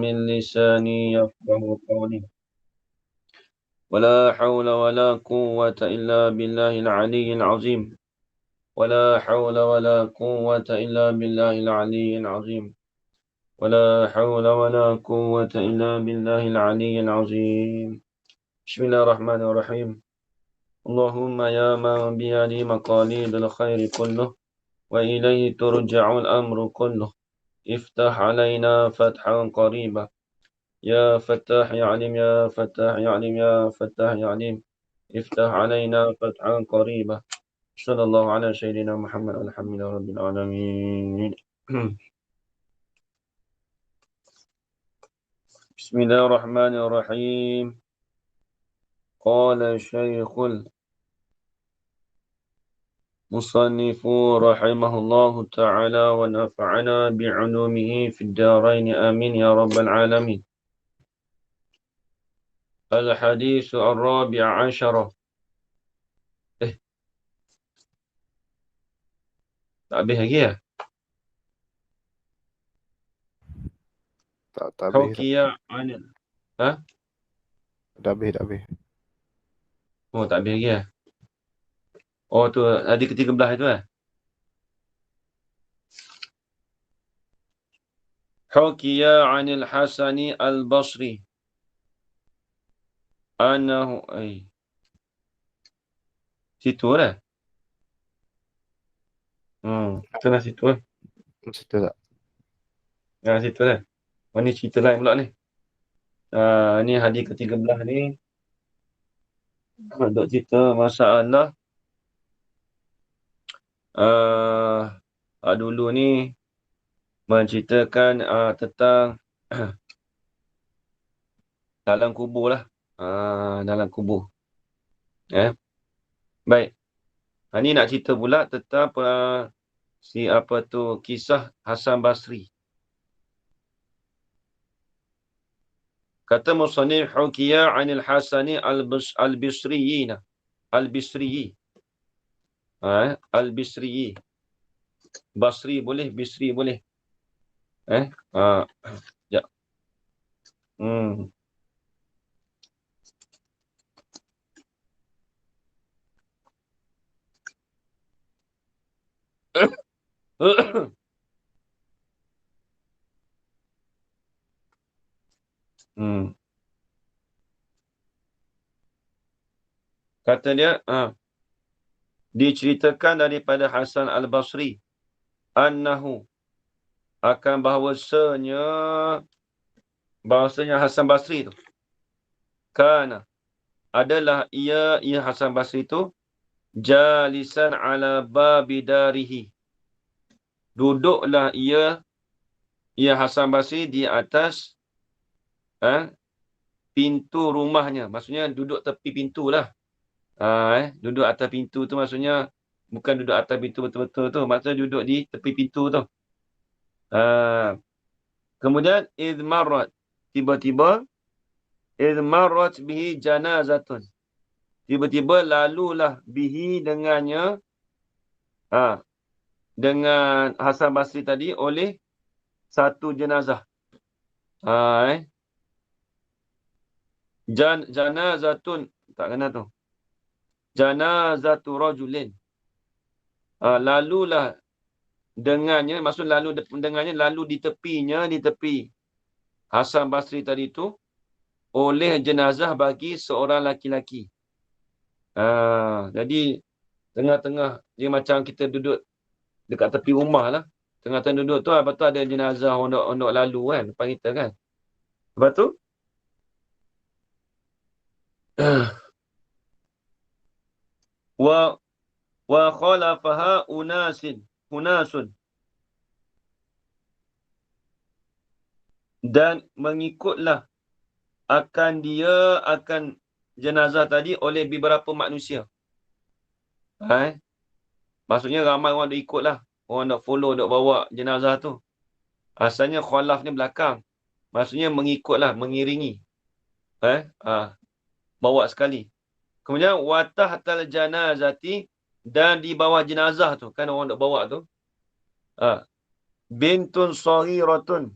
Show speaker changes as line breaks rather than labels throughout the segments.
من لساني يفقه قولي ولا حول ولا قوة إلا بالله العلي العظيم ولا حول ولا قوة إلا بالله العلي العظيم ولا حول ولا قوة إلا بالله العلي العظيم بسم الله الرحمن الرحيم اللهم يا من بيده مقاليد الخير كله وإليه ترجع الأمر كله افتح علينا فتحا قريبا يا فتاح يا عليم يا فتاح يا عليم يا فتاح يا عليم افتح علينا فتحا قريبا صلى الله على سيدنا محمد الحمد لله رب العالمين بسم الله الرحمن الرحيم قال الشيخ المصنف رحمه الله تعالى ونفعنا بعلومه في الدارين آمين يا رب العالمين الحديث الرابع عشر tak habis lagi ya?
Tak habis.
Hukiya anil. Ha?
Dah habis.
Oh, tak habis lagi ya? Oh, tu hadis ke-13 itu Hukiya anil Hasani al-Basri. Anahu. Situ lah. Itulah situ lah.
Situ tak?
Ya, situ lah. Oh, ni cerita lain pula ni. Ni hadis ke-13 ni. Duk cerita masalah. Dulu ni menceritakan tentang dalam kubur lah. Dalam kubur. Baik. Ni nak cerita pula tentang kisah Hasan Basri. Kata musannif hukiya 'anil Hasani al-Bisriyina. Al-Bisriyi. Al-Bisriyi. Basri boleh, Bisri boleh. Ya. Kata dia, diceritakan daripada Hasan al-Basri annahu akan bahawasanya Hasan Basri tu kana adalah ia Hasan Basri tu jalisan ala babi darihi, duduklah ia Hasan Basri di atas pintu rumahnya. Maksudnya duduk tepi pintu lah. Duduk atas pintu tu maksudnya bukan duduk atas pintu betul-betul tu. Maksudnya duduk di tepi pintu tu. Kemudian tiba-tiba idmarat bihi janazatun. Tiba-tiba lalulah bihi dengannya dengan Hasan Basri tadi oleh satu jenazah. Janazatun tak kena tu. Janazatu rajulin. Lalulah dengannya, maksud lalu dengannya, lalu di tepi Hasan Basri tadi tu oleh jenazah bagi seorang laki-laki. Jadi tengah-tengah dia macam kita duduk dekat tepi rumah lah. Tengah-tengah duduk tu, lepas tu ada jenazah ondok lalu kan, depan kita kan. Lepas tu wa khalafaha unasun, dan mengikutlah akan jenazah tadi oleh beberapa manusia. Maksudnya ramai orang nak ikut lah. Orang nak follow, nak bawa jenazah tu. Asalnya khalaf ni belakang. Maksudnya mengikutlah, mengiringi. Bawa sekali. Kemudian watahtal janazati, dan di bawah jenazah tu, kan orang nak bawa tu. Bintun saghiratun.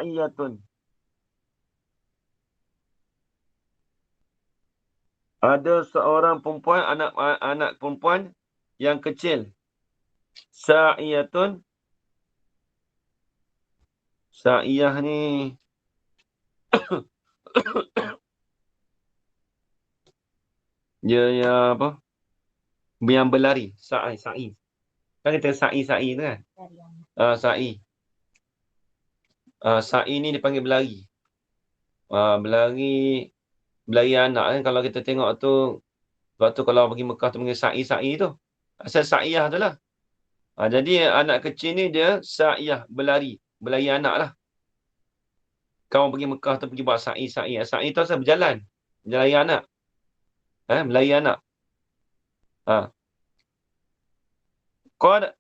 sa'iyatun. Ada seorang perempuan, anak perempuan yang kecil. Sa'iyatun. Sa'iyah ni dia yang apa? Yang berlari. Sa'i. Kan kita sa'i tu kan? Sa'i. Sa'i ni dipanggil berlari. Berlari anak kan. Kalau kita tengok tu, sebab tu kalau pergi Mekah tu panggil sa'i tu. Asal sa'iyah tu lah. Jadi anak kecil ni dia sa'iyah, berlari. Berlari anak lah. Kau pergi Mekah tu pergi buat sa'i. Sa'i tu asal berjalan. Berlari anak. Berlari anak. Qad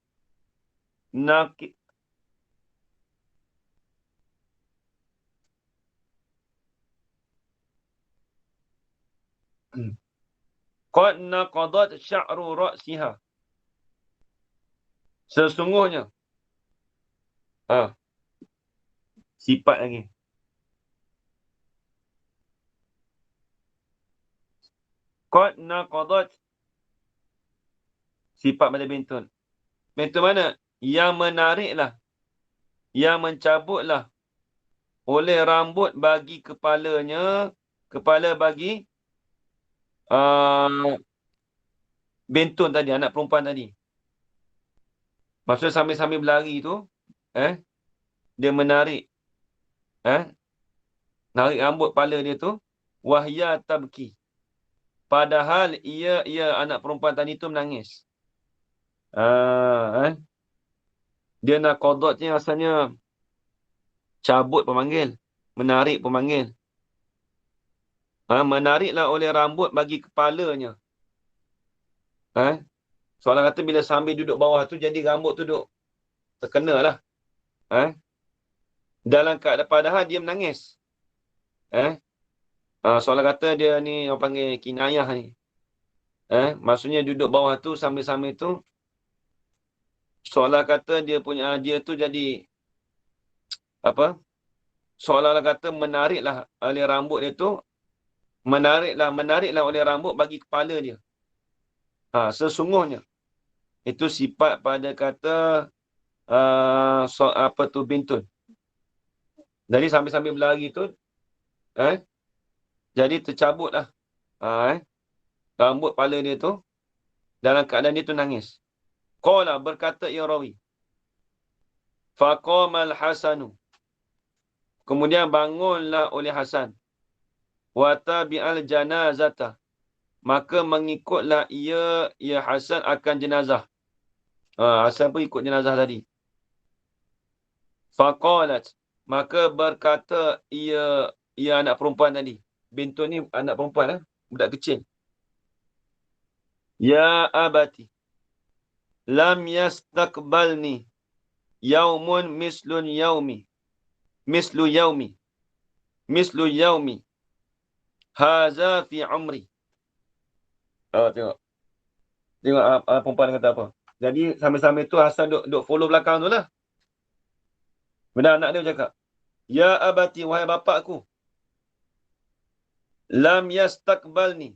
naqi Qad naqadat sya'ru ra'siha. Sesungguhnya. Sifat lagi. Qad naqadat. Sifat pada bintun. Bintun mana? Yang menariklah. Yang mencabutlah. Oleh rambut bagi kepalanya. Kepala bagi bintun tadi. Anak perempuan tadi. Maksudnya sambil-sambil berlari tu. Dia menarik. Narik rambut kepala dia tu. Wahya tabki. Padahal ia anak perempuan tadi tu menangis. Dia nak qadotnya asalnya cabut pemanggil. Menarik pemanggil. Menariklah oleh rambut bagi kepalanya. Soalan kata bila sambil duduk bawah tu, jadi rambut tu duduk terkena lah. Dalam keadaan padahal dia menangis. Soalan kata dia ni orang panggil kinayah ni. Maksudnya duduk bawah tu sambil-sambil tu. Soalan kata dia tu jadi apa? Soalan kata menariklah oleh rambut dia tu. Menariklah oleh rambut bagi kepala dia. Sesungguhnya. Itu sifat pada kata bintun. Jadi sambil-sambil berlari tu, jadi tercabutlah rambut kepala dia tu. Dalam keadaan dia tu nangis. Qala, berkata ya rawi. Faqamal Hasanu. Kemudian bangunlah oleh Hasan. Wa tabi'al janazata. Maka mengikutlah ia Hasan akan jenazah. Hasan pun ikut jenazah tadi. Faqalat. Maka berkata ia anak perempuan tadi. Bintun ni anak perempuan budak kecil. Ya abati. Lam yastaqbalni. Yaumun mislu yaumi. Mislu yaumi. Haza fi umri. Tengok. Tengok perempuan kata apa. Jadi sambil-sambil tu Hasan duk follow belakang tu lah. Benar anak dia cakap. Ya abati, wahai bapakku. Lam yastaqbalni.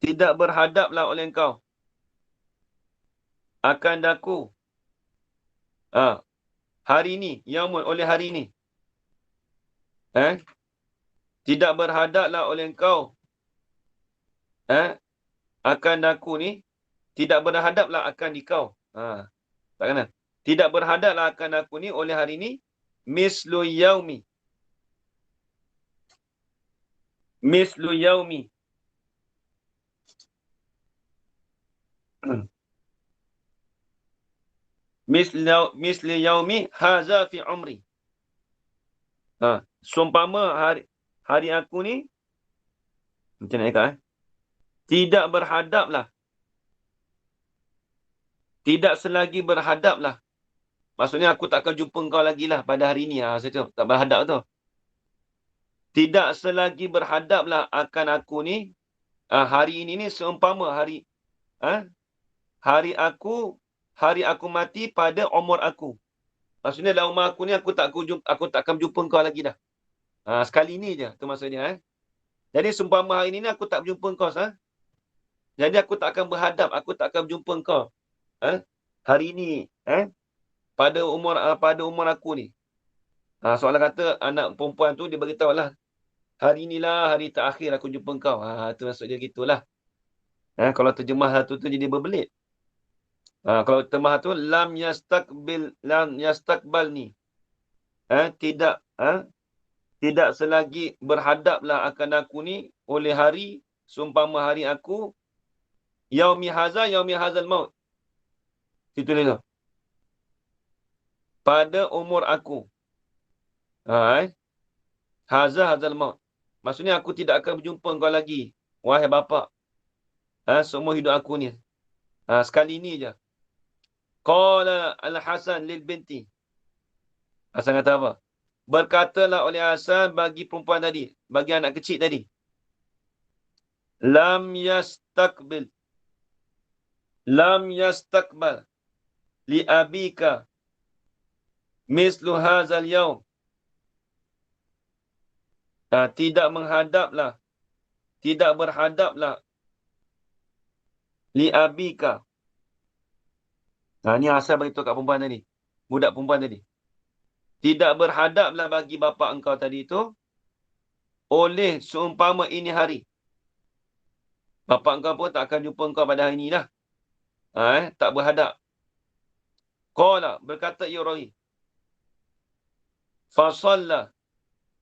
Tidak berhadaplah oleh engkau. Akan daku. Hari ini. Yaumun, oleh hari ini. Tidak berhadaplah oleh engkau. Akan daku ni. Tidak berhadaplah akan dikau. Tak kena. Tidak berhadaplah akan aku ni oleh hari ini. Mislu yaumi. Mislu yaumi. Misli yaumi haza fi umri. Sumpama hari aku ni. Macam mana kata? Tidak berhadaplah. Tidak selagi berhadaplah. Maksudnya aku tak akan jumpa kau lagi lah pada hari ni. Saya tak berhadap tu. Tidak selagi berhadaplah akan aku ni. Hari ini ni seumpama hari. Hari aku hari aku mati pada umur aku. Maksudnya dalam umur aku ni aku tak akan jumpa kau lagi dah. Sekali ni je tu maksudnya. Jadi seumpama hari ni aku tak berjumpa kau jadi aku tak akan berhadap, aku tak akan berjumpa kau. Hari ni pada umur aku ni. Soalan kata anak perempuan tu dia beritahu lah, hari inilah hari terakhir aku jumpa kau. Tu maksud dia gitulah. Kalau terjemah satu tu jadi berbelit. Kalau terjemah tu lam yastakbal ni. Tidak selagi berhadaplah akan aku ni oleh hari seumpama hari aku yaumi hazal maut. Itu dia. Pada umur aku. Hazal maut. Maksudnya aku tidak akan berjumpa kau lagi. Wahai bapa. Semua hidup aku ni. Sekali ni je. Qala Al-Hasan lil binti. Hasan kata apa? Berkatalah oleh Hasan bagi perempuan tadi. Bagi anak kecil tadi. Lam yastakbal. Li abika. Mislu hazal yaum. Tidak menghadaplah. Tidak berhadaplah. Li abika. Ni Hasan beritahu kat perempuan tadi. Budak perempuan tadi. Tidak berhadaplah bagi bapa engkau tadi itu oleh seumpama ini hari. Bapa engkau pun tak akan jumpa engkau pada hari ini dah. Tak berhadap. Qala, berkata Yurawi. Fasalla.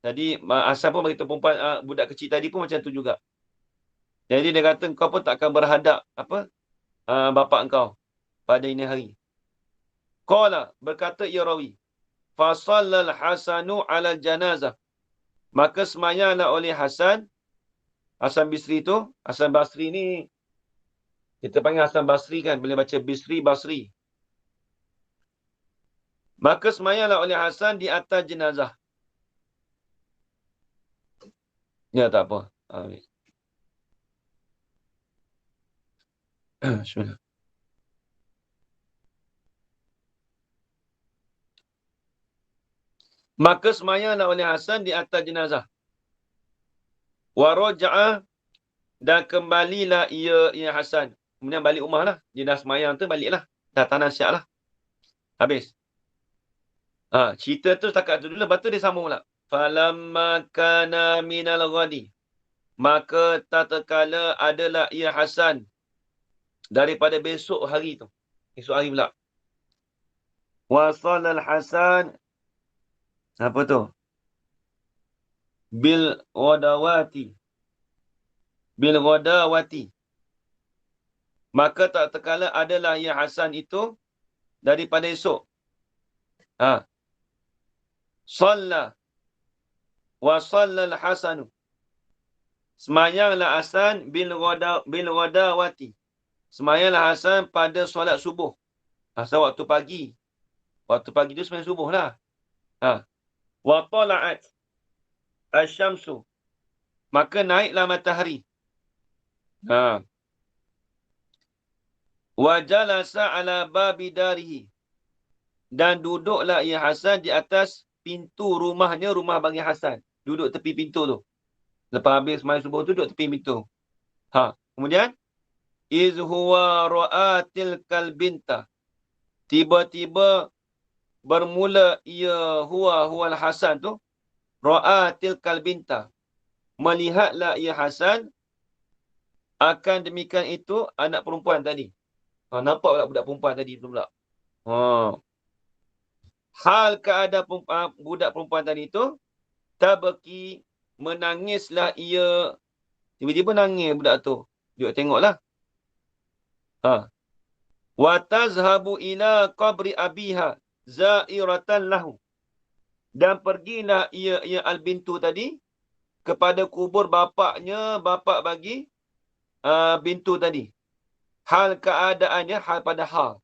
Jadi Hasan pun beritahu perempuan budak kecil tadi pun macam tu juga. Jadi dia kata engkau pun tak akan berhadap bapa engkau pada ini hari. Qala, berkata Yurawi. Fasallal Hasanu ala janazah. Maka semayanglah oleh Hasan Basri tu. Hasan Basri ni kita panggil Hasan Basri kan, boleh baca Basri. Maka semayanglah oleh Hasan di atas jenazah. Ya tak apa. Bismillah. Maka semayanglah oleh Hasan di atas jenazah. Wa raja'a, dan kembalilah ia Hasan. Kemudian balik rumah lah. Dia dah semayang tu baliklah. Dah tanah syak lah. Habis. Cerita tu setakat tu dulu. Lepas tu dia sambung pula. Falamma kana minal ghadi. Maka tatkala adalah ia Hasan daripada besok hari tu. Esok hari pula. Wasalal Hasan. Apa tu? Bil ghadawati. Maka tatkala adalah ia Hasan itu daripada esok. Salla. Wasallal Hasanu. Semayanglah Hasan bil ghadawati. Semayanglah Hasan pada solat subuh. Asal waktu pagi. Waktu pagi tu semayang subuh lah. Wa tala'at asyamsu. Maka naiklah matahari. Wa jalasa ala babi darihi. Dan duduklah ia Hasan di atas pintu rumahnya, rumah bagi Hasan. Duduk tepi pintu tu. Lepas habis semayang subuh tu, duduk tepi pintu. Kemudian, iz huwa ra'atil kalbinta. Tiba-tiba bermula ia huwal Hasan tu. Ra'atil kalbinta. Melihatlah ia Hasan. Akan demikian itu anak perempuan tadi. Nampak pula budak perempuan tadi tu pula. Hal keadaan budak perempuan tadi tu. Tabaki, menangislah ia. Tiba-tiba nangis budak tu. Dia tengoklah. Wa tazhabu ila qabri abiha zairatan lahu. Dan pergilah ia al-bintu tadi kepada kubur bapaknya, bapak bagi bintu tadi. Hal keadaannya, hal pada hal.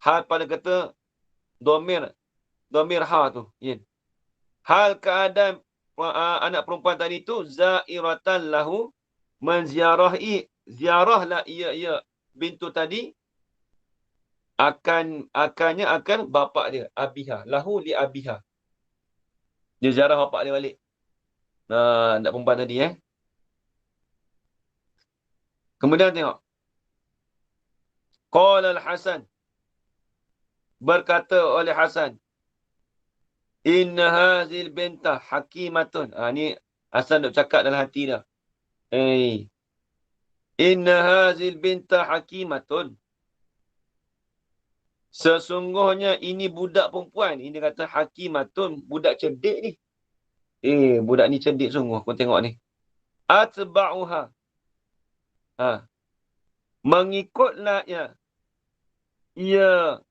Hal pada kata domir ha tu. Hal keadaan anak perempuan tadi tu zairatan lahu, menziarahi, ziarahlah ia bintu tadi akan bapak dia, abiha. Lahu li abiha. Dia ziarah bapak dia balik. Nak perempuan tadi Kemudian tengok. Qala al-Hasan. Berkata oleh Hasan. Inna hazil bintah hakimatun. Ni Hasan duk cakap dalam hati dia. Inna hazil bintah hakimatun. Sesungguhnya ini budak perempuan. Ini kata hakimatun. Budak cerdik ni. Budak ni cerdik sungguh. Kau tengok ni. Atba'uha. Mengikutlah ia. Ia.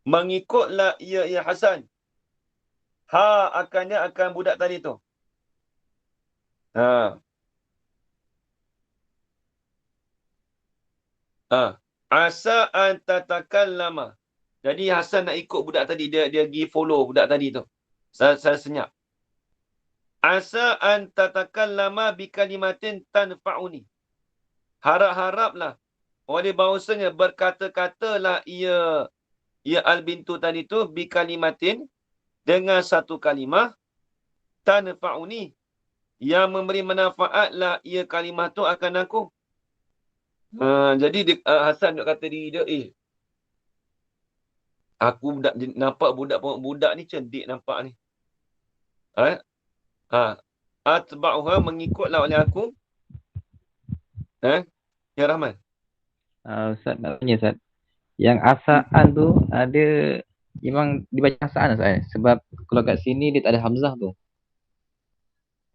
Mengikutlah ia, ya Hasan. Akan budak tadi tu. Asa an tatakallama. Jadi Hasan nak ikut budak tadi. Dia pergi follow budak tadi tu. Saya senyap. Asa an tatakallama bi kalimatin tanfa'uni. Harap-haraplah oleh bahawasanya berkata-katalah ia al-bintu tadi tu bi kalimatin dengan satu kalimah tanfa'uni yang memberi manfaatlah ia kalimah tu akan aku. Jadi Hasan nak kata diri dia, aku nampak budak ni cerdik nampak ni. Atba'uha mengikutlah oleh aku. Ya Rahman.
Ustaz nak tanya Ustaz. Yang asaan tu ada memang dibaca asaan Ustaz sebab kalau kat sini dia tak ada hamzah tu.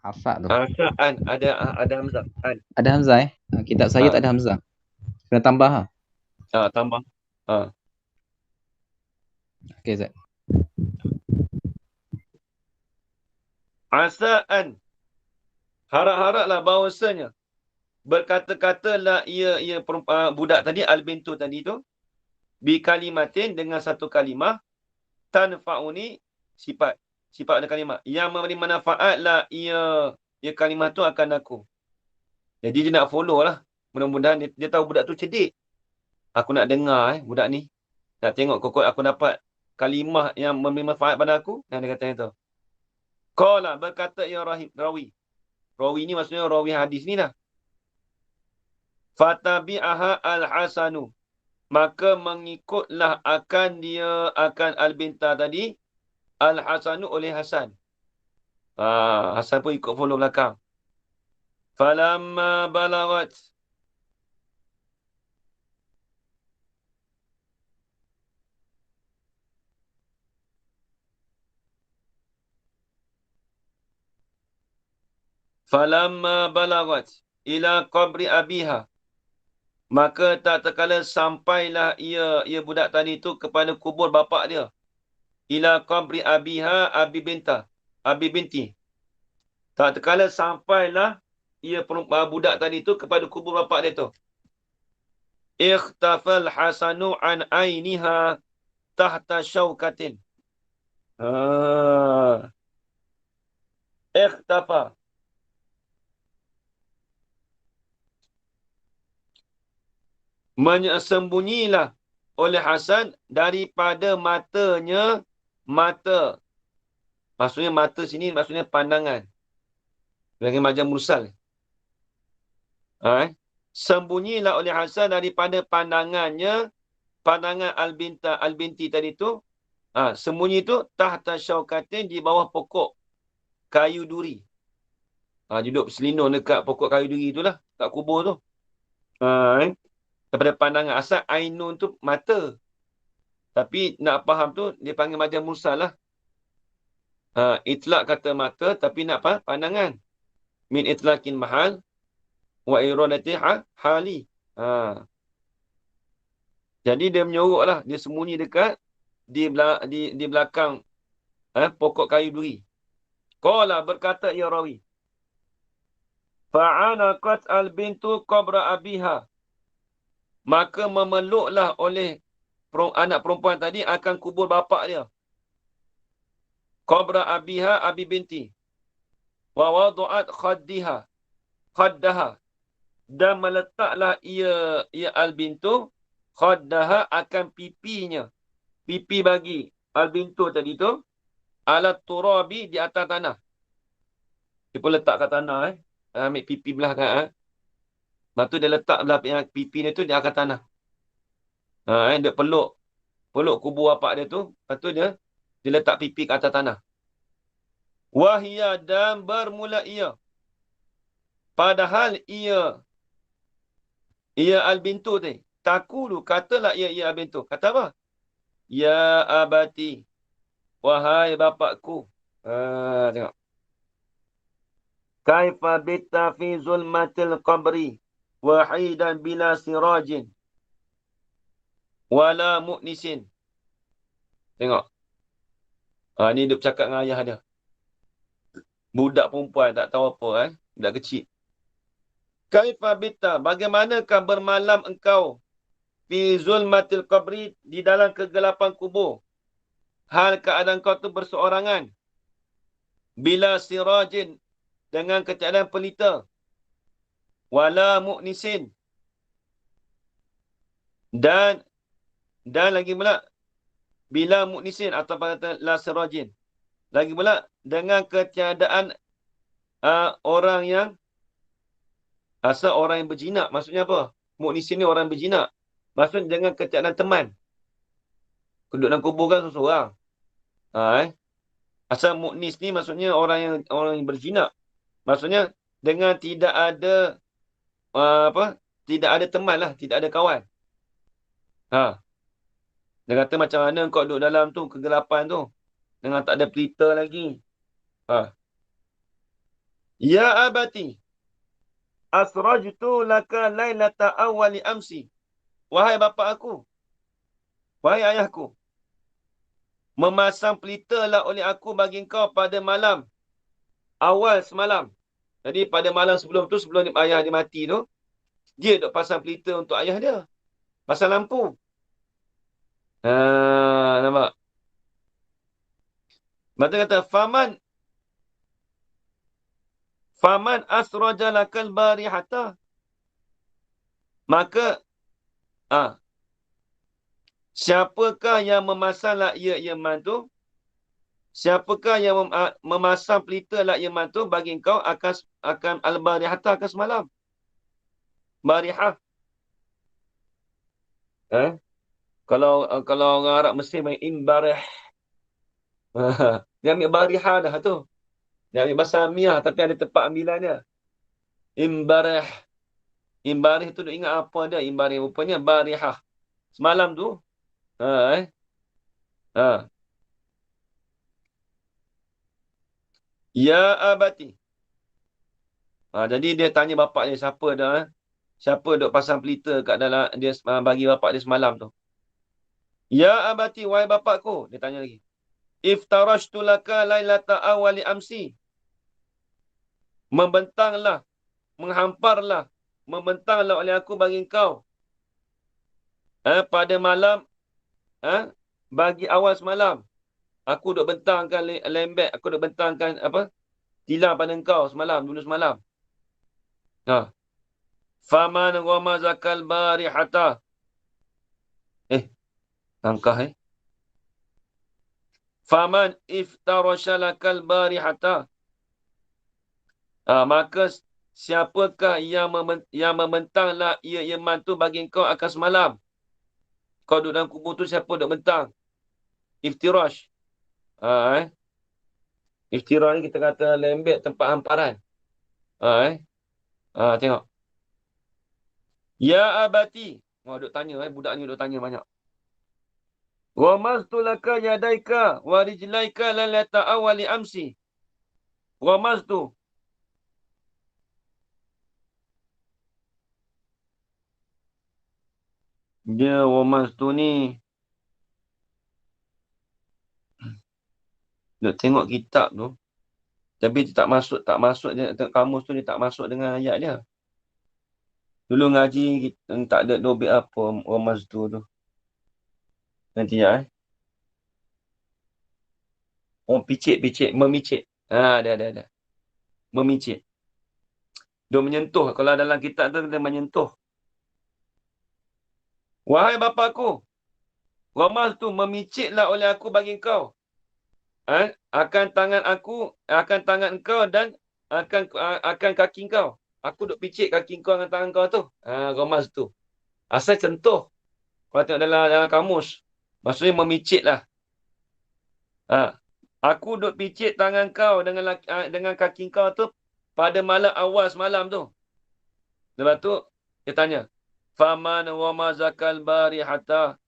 Asa tu.
Asaan ada hamzah.
Ada hamzah kitab saya tak ada hamzah. Kena tambah
tambah.
Okey Ustaz.
Asaan. Harap-haraplah bahawasanya berkata-katalah ia budak tadi al-bintu tadi tu bi kalimatin dengan satu kalimah tanfa'uni sifat ada kalimah yang memberi manfaatlah ia kalimah tu akan aku. Jadi dia nak follow lah. Mudah-mudahan dia tahu budak tu cerdik. Aku nak dengar budak ni. Nak tengok kokot aku dapat kalimah yang memberi manfaat pada aku. Yang dia kata itu. Qala berkata ya rawi. Rawi ni maksudnya rawi hadis ni lah. Fatabi'aha al-Hasanu. Maka mengikutlah akan al-binta tadi. Al-Hasanu oleh Hasan. Hasan pun ikut follow belakang. Falamma balagat. Ila qabri abiha. Maka tak terkala sampailah ia budak tadi tu kepada kubur bapak dia. Ila qabri abiha abi binti. Tak terkala sampailah ia budak tadi tu kepada kubur bapak dia tu. Ikhtafal Hasanu an ainiha tahta syaukatin. Ikhtafa. Sembunyilah oleh Hasan daripada matanya mata. Maksudnya mata sini maksudnya pandangan. Bagi macam mursal. Sembunyilah oleh Hasan daripada pandangan al-binti tadi tu. Sembunyi tu tahta syaukatin di bawah pokok kayu duri. Duduk selindung dekat pokok kayu duri itulah, kat kubur tu. Daripada pandangan asal ainun tu mata. Tapi nak faham tu dia panggil macam mursal lah. Itlaq kata mata tapi nak pandangan. Min itlaqin mahal wa iradati hali. Jadi dia menyorok lah, dia sembunyi dekat di belakang pokok kayu duri. Qala berkata ya rawi. Fa'anaqat al-bintu qabra abiha. Maka memeluklah oleh anak perempuan tadi akan kubur bapak dia. Qabra abiha abi binti. Wa wadu'at khaddaha. Dan meletaklah ia al-bintu khaddaha akan pipinya. Pipi bagi al-bintu tadi tu. Ala turabi di atas tanah. Dia pun letak kat tanah. Ambil pipi belah kan. Lepas tu dia letak belah pipi dia tu di atas tanah. Dia peluk kubur bapak dia tu. Lepas tu dia letak pipi kat atas tanah. Wahia dan bermula ia. Padahal ia al-bintu tadi. Takulu, katalah ia al-bintu. Kata apa? Ya abati. Wahai bapakku. Tengok. Kaifa bitta fi zulmatil qabri. Wahidan bila sirajin. Wala mu'nisin. Tengok. Ni dia bercakap dengan ayah dia. Budak perempuan tak tahu apa. Budak kecil. Kaifa bitta. Bagaimanakah bermalam engkau. Fi zulmatil qabri. Di dalam kegelapan kubur. Hal keadaan kau tu berseorangan. Bila sirajin. Dengan ketiadaan pelita. Wala mu'nisin. Dan lagi pula. Bila mu'nisin atau kata la sirajin. Lagi pula. Dengan ketiadaan orang yang. Asal orang yang berjinak. Maksudnya apa? Mu'nisin ni orang berjinak. Maksudnya dengan ketiadaan teman. Duduk dalam kubur kan seorang. Asal mu'nis ni maksudnya orang yang berjinak. Maksudnya dengan tidak ada tidak ada teman lah, tidak ada kawan. Dia kata macam mana kau duduk dalam tu kegelapan tu dengan tak ada pelita lagi. Ya abati asrajtu laka lailata awwali amsi. Wahai bapa aku, wahai ayahku, memasang pelita lah oleh aku bagi kau pada malam awal semalam. Jadi pada malam sebelum ayah dia mati tu, dia duk pasang pelita untuk ayah dia. Pasang lampu. Nampak? Lepas kata, Faman asraja lakal barihata. Maka, siapakah yang memasanglah ia mantu? Siapakah yang memasang pelita lah ia mantu bagi kau akan al-barihata akan semalam. Barihah. Kalau orang Arab Mesir main imbarih. Dia ambil barihah dah tu. Dia ambil bahasa Amiah tapi ada tempat ambilan dia. Imbarih. Imbarih tu ingat apa dia? Imbarih rupanya barihah. Semalam tu. Ya abati. Jadi dia tanya bapak dia siapa dah. Siapa duk pasang pelita kat dalam dia bagi bapak dia semalam tu. Ya abati, wahai bapakku. Dia tanya lagi. Iftarashtu laka lailata awali amsi. Membentanglah, menghamparlah, membentanglah oleh aku bagi kau. Pada malam, bagi awal semalam. Aku duk bentangkan lembek, aku duk bentangkan tilam pada kau dulu semalam. Faman ghamazakal barihata. Langkah Faman iftarashalakal barihata. Maka siapakah yang membentanglah ia mantu bagi kau akan semalam. Kau duduk dalam kubur tu siapa duduk bentang? Iftirash. Iftirash ni kita kata lembek tempat hamparan. Tengok. Ya abati. Duduk tanya budak ni duduk tanya banyak. Wa maztulaka yadaika wa rijlaika lalata awali amsi. Wa maztu. Dia wa maztu ni. Duk tengok kitab tu. Tapi dia tak masuk dia tengok kamus tu dia tak masuk dengan ayat dia. Dulu ngaji tak ada dobit apa wa maztu tu. Nanti ya. Picit, memicit. Ada. Memicit. Dia menyentuh. Kalau dalam kitab tu, dia menyentuh. Wahai bapakku, Ramal tu memicitlah oleh aku bagi engkau. Akan tangan engkau dan akan kaki engkau. Aku duk picit kaki engkau dengan tangan engkau tu. Ramal tu. Asal sentuh. Kalau tengok dalam kamus. Maksudnya memicit lah. Aku duk picit tangan kau dengan kaki kau tu pada malam awal semalam tu. Lepas tu, dia tanya. Faman ramazakal barihata.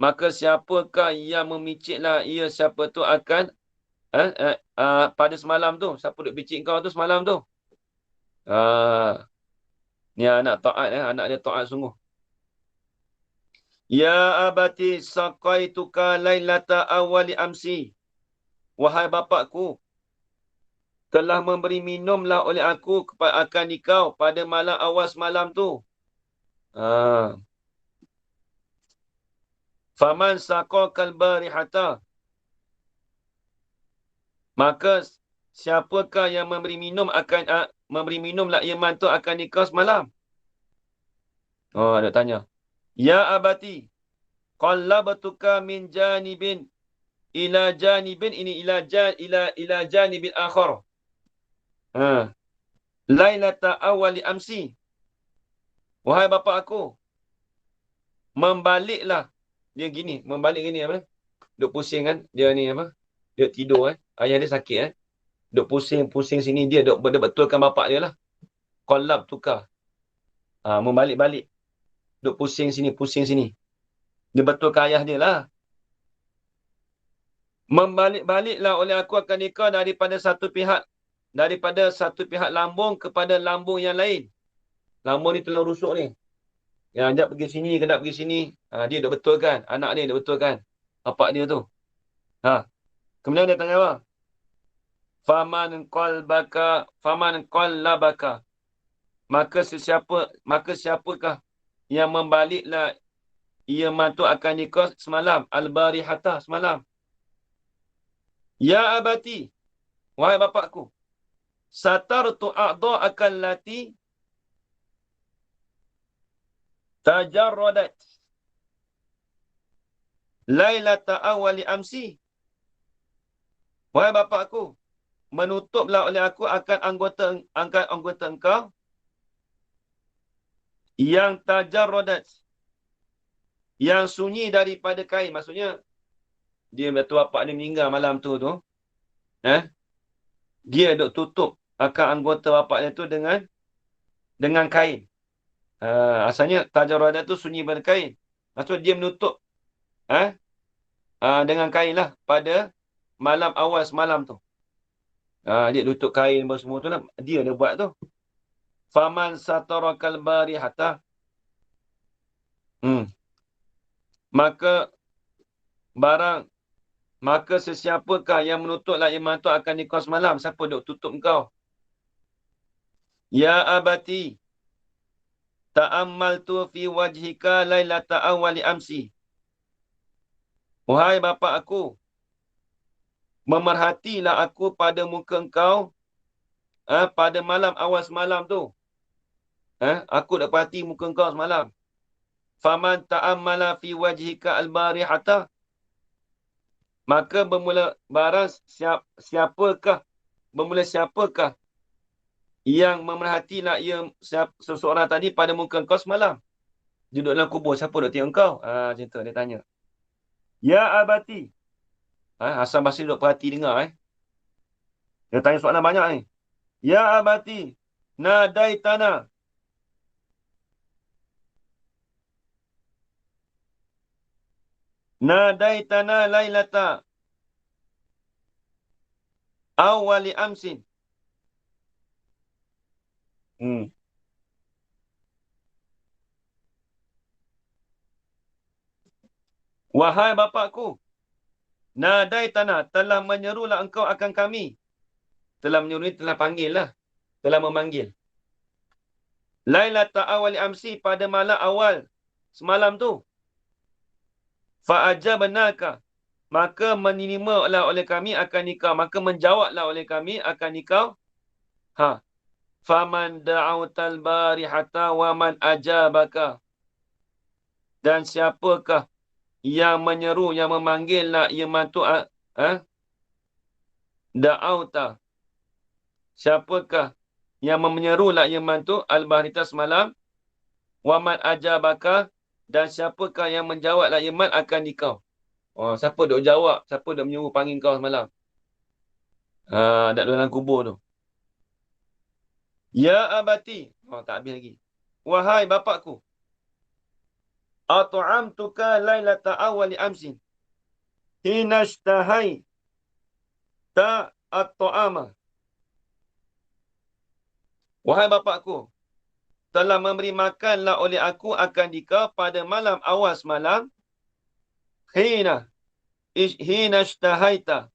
Maka siapakah yang memicitlah ia siapa tu akan pada semalam tu. Siapa duk picit kau tu semalam tu. Ni anak taat, anak dia taat sungguh. Ya abati saqaituka lailata awali amsi. Wahai bapakku, telah memberi minumlah oleh aku akan kau pada malam awal semalam tu. Faman saqaqal barihata. Maka siapakah yang memberi minumlah iman tu akan kau semalam? Dia tanya. Ya abati, qallabtuka min janibin ila janibin, ini ila janibin akhar. Lailata awali amsi. Wahai bapa aku, membaliklah. Dia gini, membalik gini apa? Duk pusing kan? Dia ni apa? Dia tidur ayah dia sakit Duk pusing sini, dia duk betulkan bapak dia lah. Qallab tukar. Membalik-balik. Duk pusing sini. Dia betulkan ayah dia lah. Membalik-baliklah oleh aku akan nikah daripada satu pihak lambung kepada lambung yang lain. Lambung ni tulang rusuk ni. Yang ajak pergi sini, kena pergi sini. Dia duk betulkan. Anak dia duk betulkan. Bapak dia tu. Kemudian dia tanya apa? Faman qallabaka. Maka siapakah yang membaliklah ia mantu akan nikah semalam. Al-barihata semalam. Ya abati. Wahai bapakku. Satartu a'dha'akal lati tajarradat lailata awali amsi. Wahai bapakku, menutuplah oleh aku akan anggota engkau yang tajarradat, yang sunyi daripada kain. Maksudnya, dia betul bapak dia meninggal malam tu. Dia duk tutup akan anggota bapak dia tu dengan kain. Asalnya tajarradat tu sunyi daripada kain. Maksudnya dia menutup dengan kain lah pada malam awal semalam tu. Dia tutup kain semua tu lah. Dia buat tu. Faman satarakal barihata. Maka sesiapakah yang menutuplah iman tu akan nikah semalam. Siapa duk tutup kau? Ya abati. Ta'ammaltu fi wajhika lailata awali amsi. Wahai bapa aku, memerhatilah aku pada muka engkau pada malam awal semalam tu. Aku dah perhati muka engkau semalam. Faman ta'ammala fi wajhika al-barihata. Maka bermula siapakah yang memerhatilah seseorang tadi pada muka engkau semalam. Duduk dalam kubur, siapa duk tengok engkau? Macam tu dia tanya. Ya abati. Hasan Basri duk perhati dengar. Dia tanya soalan banyak ni. Ya abati. Nadaitana. Nadaitana lailata awali amsin. Wahai bapakku, nadaitana, telah menyerulah engkau akan kami. Telah menyeru ni telah panggil lah. Telah memanggil. Lailata awali amsi, pada malam awal semalam tu. Fa'ajabnaka, maka menerima oleh kami akan nikah. Maka menjawablah oleh kami akan nikah. Faman da'autal barihata wa man ajabaka. Dan siapakah yang menyeru, yang memanggil la ia mantu da'auta. Siapakah yang menyeru la ia mantu al-bahrita semalam. Waman ajabaka. Dan siapakah yang menjawab la ia man akan dikau. Oh, siapa duk jawab? Siapa duk menyuruh panggil kau semalam? Dalam kubur tu. Ya abati. Oh, tak habis lagi. Wahai bapakku. Atu'amtuka lailata awali amsin. Hinashtahai ta at-ta'ama. Wahai bapakku, telah memberi makanlah oleh aku akan dikau pada malam awal semalam. Hinashtahaita.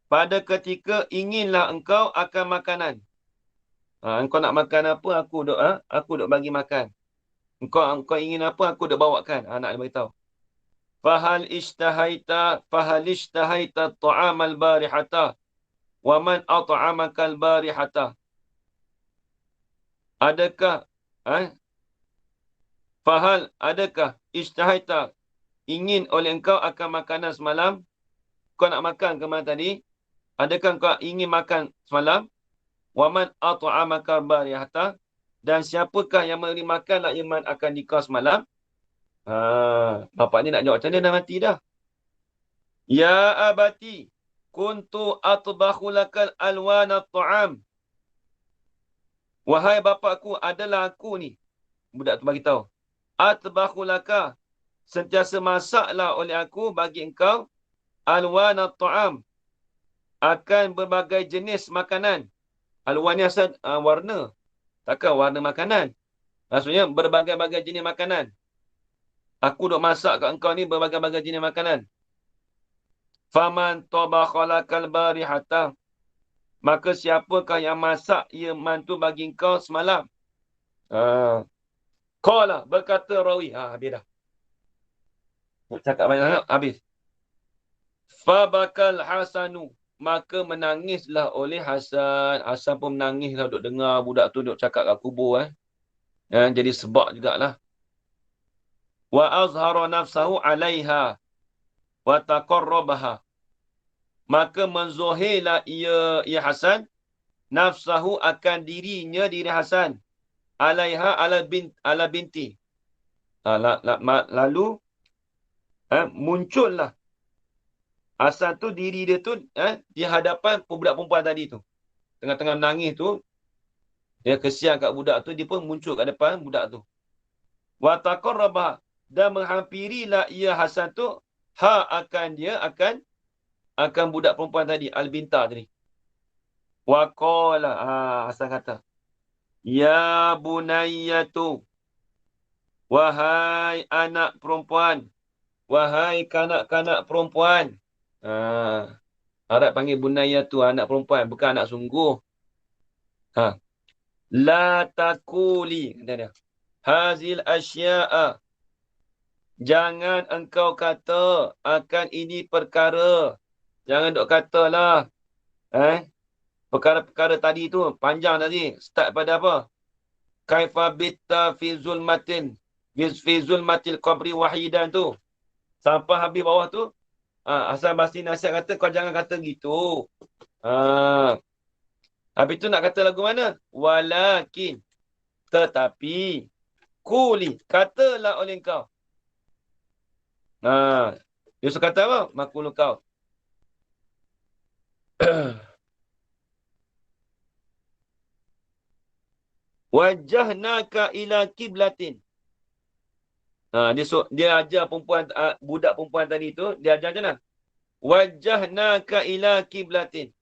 Pada ketika inginlah engkau akan makanan. Engkau nak makan apa, aku duk bagi makan. Engkau ingin apa, aku duk bawakan. Nak dia beritahu. Fahal ishtahaita ta'amal barihata. Wa man at'amakal barihata. Adakah adakah ishtahaita ingin oleh engkau akan makanan semalam? Kau nak makan ke malam tadi? Adakah kau ingin makan semalam? Waman at'amaka barihata. Dan siapakah yang memberi makan la iman akan dikau semalam? Bapak ni nak jawab macam mana, dah mati dah. Ya abati, kuntu atbakhu lakal alwana ta'am. Wahai bapakku, adalah aku ni. Budak tu bagi tahu. Atbakhu laka. Sentiasa masaklah oleh aku bagi engkau alwana ta'am. Akan berbagai jenis makanan. Alwan ni asal warna. Takkan warna makanan. Maksudnya berbagai-bagai jenis makanan. Aku duk masak kat engkau ni berbagai-bagai jenis makanan. Faman tabakhalakal barihata. Maka siapakah yang masak ia mantu bagi engkau semalam? Qala, berkata rawi. Habis dah. Cakap banyak sangat, habis. Fabakal Hasanu. Maka menangislah oleh Hasan. Hasan pun menangislah duk dengar budak tu duk cakap kat kubur. Jadi sebab jugalah. Wa azhara nafsahu alaiha. Wa taqarrabaha. Maka menzuhirlah ia Hasan. Nafsahu akan diri Hasan. Alaiha ala binti. Lalu muncullah Hasan tu, diri dia tu di hadapan budak perempuan tadi tu. Tengah-tengah menangis tu, dia kesian kat budak tu, dia pun muncul kat depan budak tu. Wa taqarraba, dan menghampirilah ia Hasan tu akan budak perempuan tadi, al-binta tadi. Wa qala, Hasan kata, ya bunayyatu, wahai anak perempuan, wahai kanak-kanak perempuan. Arab panggil bunaya tu anak perempuan, bukan anak sungguh. La takuli, kata dia. Hazil asya'a. Jangan engkau kata akan ini perkara. Jangan duk katalah. Perkara-perkara tadi tu, panjang tadi. Start pada apa? Kaifa bitta fi zulmatil qabri wahidan tu. Sampai habis bawah tu, Hasan Basri nasihat kata, kau jangan kata gitu. Habis tu nak kata lagu mana? Walakin. Tetapi. Kuli. Katalah oleh kau. Yusuf kata apa? Makulu kau. Wajahnaka ila kiblatin. Dia ajar perempuan, budak perempuan tadi tu, dia ajar macam mana? Wajahnaka ila kiblatin.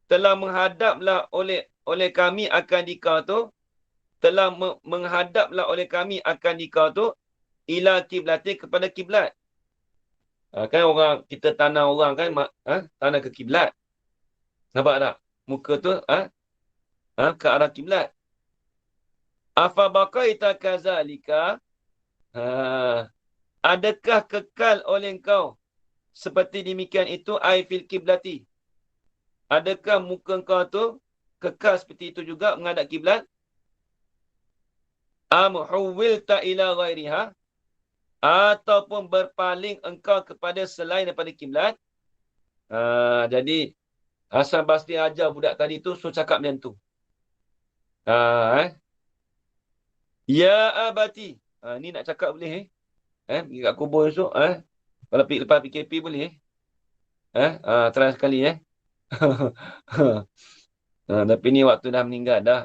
Telah menghadaplah oleh kami akan dikau tu. Telah menghadaplah oleh kami akan dikau tu. Ila kiblatin, kepada kiblat. Kan orang, kita tanah orang kan, tanah ke kiblat. Nampak tak? Muka tu, ke arah kiblat. Afa baqaita kazalika. Adakah kekal oleh engkau seperti demikian itu, ai fil kiblati? Adakah muka engkau tu kekal seperti itu juga menghadap kiblat? Am huwilta ila ghairiha? ataupun berpaling engkau kepada selain daripada kiblat. Jadi Hasan Basri ajar budak tadi tu suruh cakap macam tu. Ya abati. Ni nak cakap boleh pergi kat kubur esok kalau lepas PKP boleh try sekali tapi ni waktu dah meninggal dah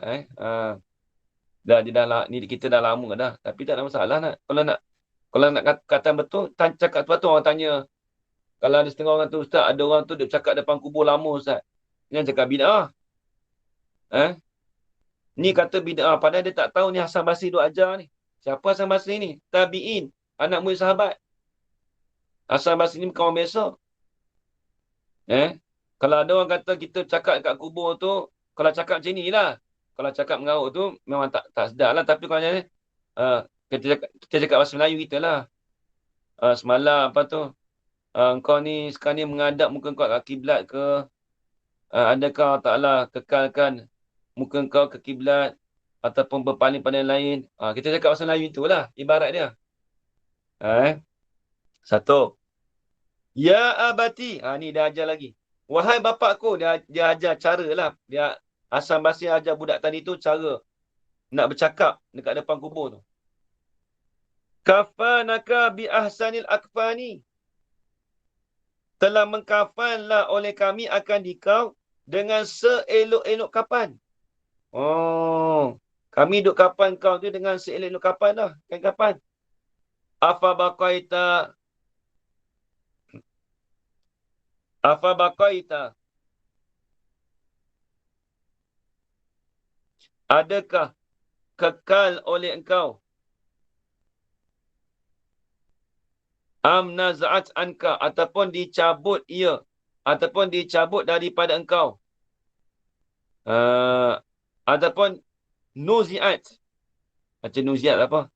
ni kita dah lama dah, tapi tak ada masalah kalau nak kata betul cakap sebab tu orang tanya. Kalau ada setengah orang tu, ustaz, ada orang tu dia cakap depan kubur lama, ustaz, jangan cakap bid'ah. Ni kata bid'ah, padahal dia tak tahu ni Hasan Basri duk ajar ni. Siapa Hasan Basri ni? Tabi'in, anak murid sahabat. Hasan Basri ni bukan orang biasa. Kalau ada orang kata kita cakap kat kubur tu, kalau cakap macam ni lah. Kalau cakap mengarut tu, memang tak sedar lah. Tapi kalau kita cakap bahasa Melayu kita lah. Semalam apa tu, engkau ni sekarang ni menghadap muka kau ke kiblat ke? Adakah Allah Ta'ala kekalkan muka kau ke kiblat ataupun berpaling pada yang lain? Kita cakap bahasa Melayu itulah ibarat dia. Satu. Ya abati. Ni dia ajar lagi. Wahai bapakku, dia ajar cara lah. Hasan Basri ajar budak tadi tu cara nak bercakap dekat depan kubur tu. Kafanaka bi ahsanil akfani. Telah mengkafanlah oleh kami akan dikau dengan seelok-elok kapan. Kami duk kapan kau tu dengan seelok-elok kapan dah. Kan kapan? Afa baqaita. Adakah kekal oleh engkau? Am naz'at anka, ataupun dicabut ia, ataupun dicabut daripada engkau. Ataupun nuzi'at. Macam nuzi'at apa?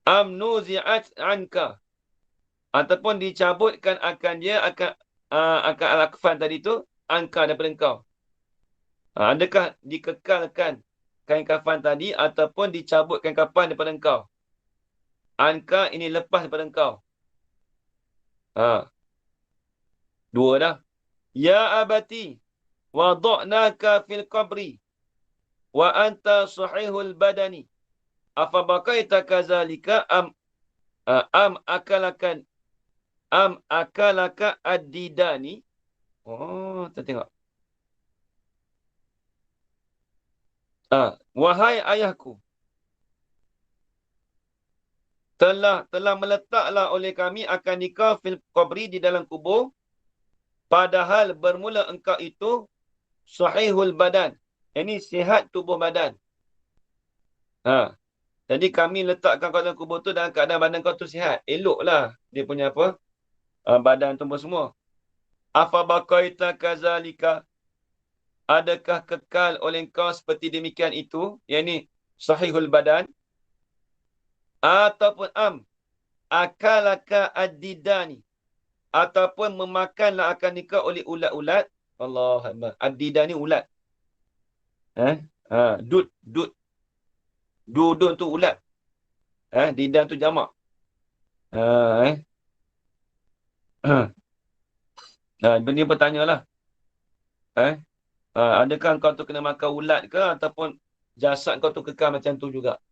Am nuzi'at anka, ataupun dicabutkan akan dia akan al-akfan tadi tu anka daripada engkau. Adakah dikekalkan kain kafan tadi ataupun dicabutkan kafan daripada engkau? Anka ini lepas daripada engkau. Dua dah. Ya abati wada'naka fil qabri wa anta sahihul badani afa baqaita kazalika am akalaka ad-didani. Kita tengok. Wahai ayahku, telah meletaklah oleh kami akan nikah fil qabri, di dalam kubur, padahal bermula engkau itu sahihul badan. Ini sihat tubuh badan. Jadi kami letakkan kau dalam kubur tu dalam keadaan badan kau tu sihat. Eloklah dia punya apa? Badan tubuh semua. Afa baqaita kazalika. Adakah kekal oleh engkau seperti demikian itu? Yang ini sahihul badan. Ataupun akalaka ad-didani, ataupun memakanlah akan nikah oleh ulat-ulat. Allahuakbar. Ad-didani ulat. Dudun tu ulat. Didan tu jamak. Dia bertanyalah. Adakah kau tu kena makan ulat ke, ataupun jasad kau tu kekal macam tu juga?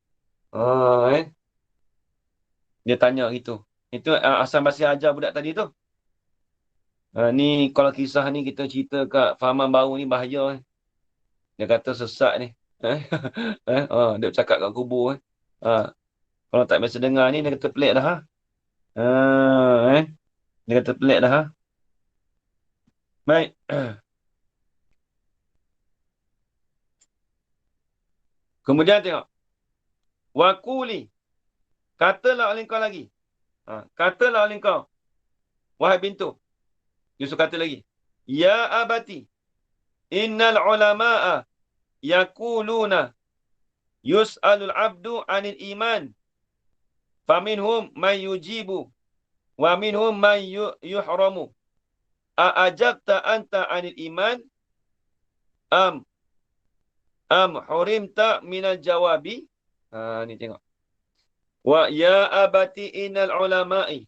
Dia tanya gitu. Itu Hasan Basri ajar budak tadi tu. Ni kalau kisah ni kita cerita kat fahaman baru ni bahaya. Dia kata sesat ni. Dia cakap kat kubur. Kalau tak biasa dengar ni, dia kata pelik dah. Dia kata pelik dah. Baik. Kemudian tengok. Wakuli. Katalah oleh kau lagi. Katalah oleh kau. Wahai bintu. Yusuf kata lagi. Ya abati. Innal ulama'a yakuluna yus'alul abdu anil iman. Faminhum man yujibu. Wa minhum man yuhramu. A'ajabta anta anil iman. Am hurimta minal jawabi. Ni tengok. Wa ya abati innal ulama'a.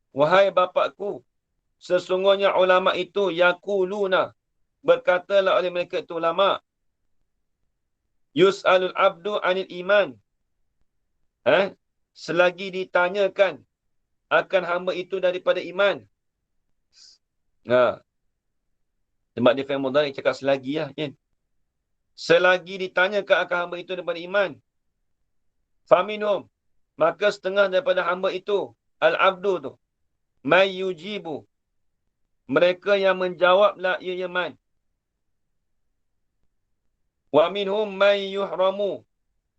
Wahai bapakku, sesungguhnya ulama itu yaquluna, berkatalah oleh mereka itu ulama, yus'alul abdu anil iman. Selagi ditanyakan akan hamba itu daripada iman. Sebab dia fi'il mudhari' cakap selagi lah kan. Selagi ditanyakan akan hamba itu daripada iman. Faminhum, maka setengah daripada hamba itu, al-abdu tu, may yujibu, mereka yang menjawab la ya man. Wa minhum may yuhramu,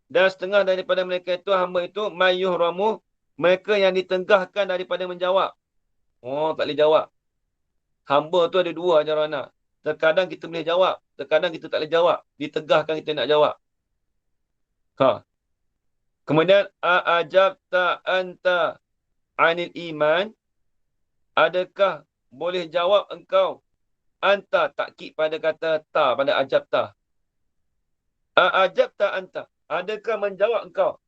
dan setengah daripada mereka itu, hamba itu, may yuhramu, mereka yang ditengahkan daripada menjawab. Oh, tak boleh jawab. Hamba tu ada dua ajarana. Terkadang kita boleh jawab, terkadang kita tak boleh jawab. Ditegahkan kita nak jawab. Kemudian a'ajabta anta anil iman, adakah boleh jawab engkau anta, takkid pada kata ta, pada ajabta. A'ajabta anta, adakah menjawab engkau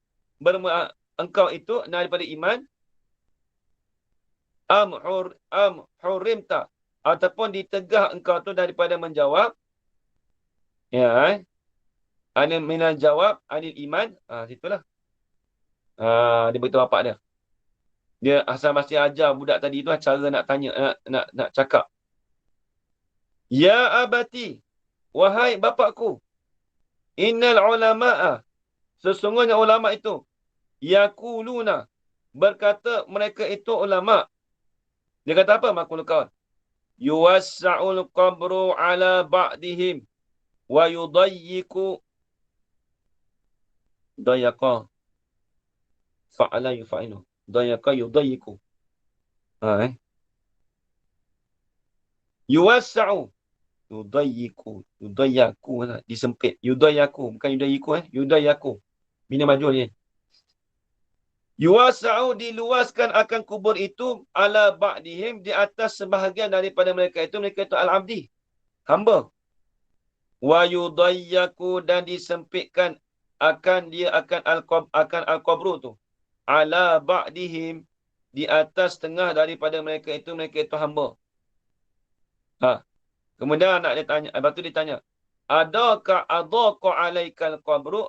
engkau itu daripada iman, am hurimta, ataupun ditegah engkau tu daripada menjawab, ya, anil minal jawab anil iman. Situlah. Dia beritahu bapak dia. Dia asal masih ajar budak tadi tu cara nak tanya, nak cakap. Ya abati, wahai bapakku, innal ulama'a, sesungguhnya ulama itu, yaquluna, berkata mereka itu ulama. Dia kata apa makhluk kawan? Yuwassa'ul qabru ala ba'dihim wa yudayyiku dayaqa fa'ala yufa'ilu dayaqa yudayyiku. Yuwassa'u, yudayyaku lah, disempit. Yudayyaku, bukan yudayyiku, yudayyaku. Bina majul ni. Yuwassa'u, diluaskan akan kubur itu, ala ba'dihim, di atas sebahagian daripada mereka itu al-abdi, hamba. Wa yudayyaku, dan disempitkan akan dia akan al-qabru tu, ala ba'dihim, di atas tengah daripada mereka itu hamba. Kemudian anak dia tanya, lepas tu dia tanya, adakah alaikal qabru,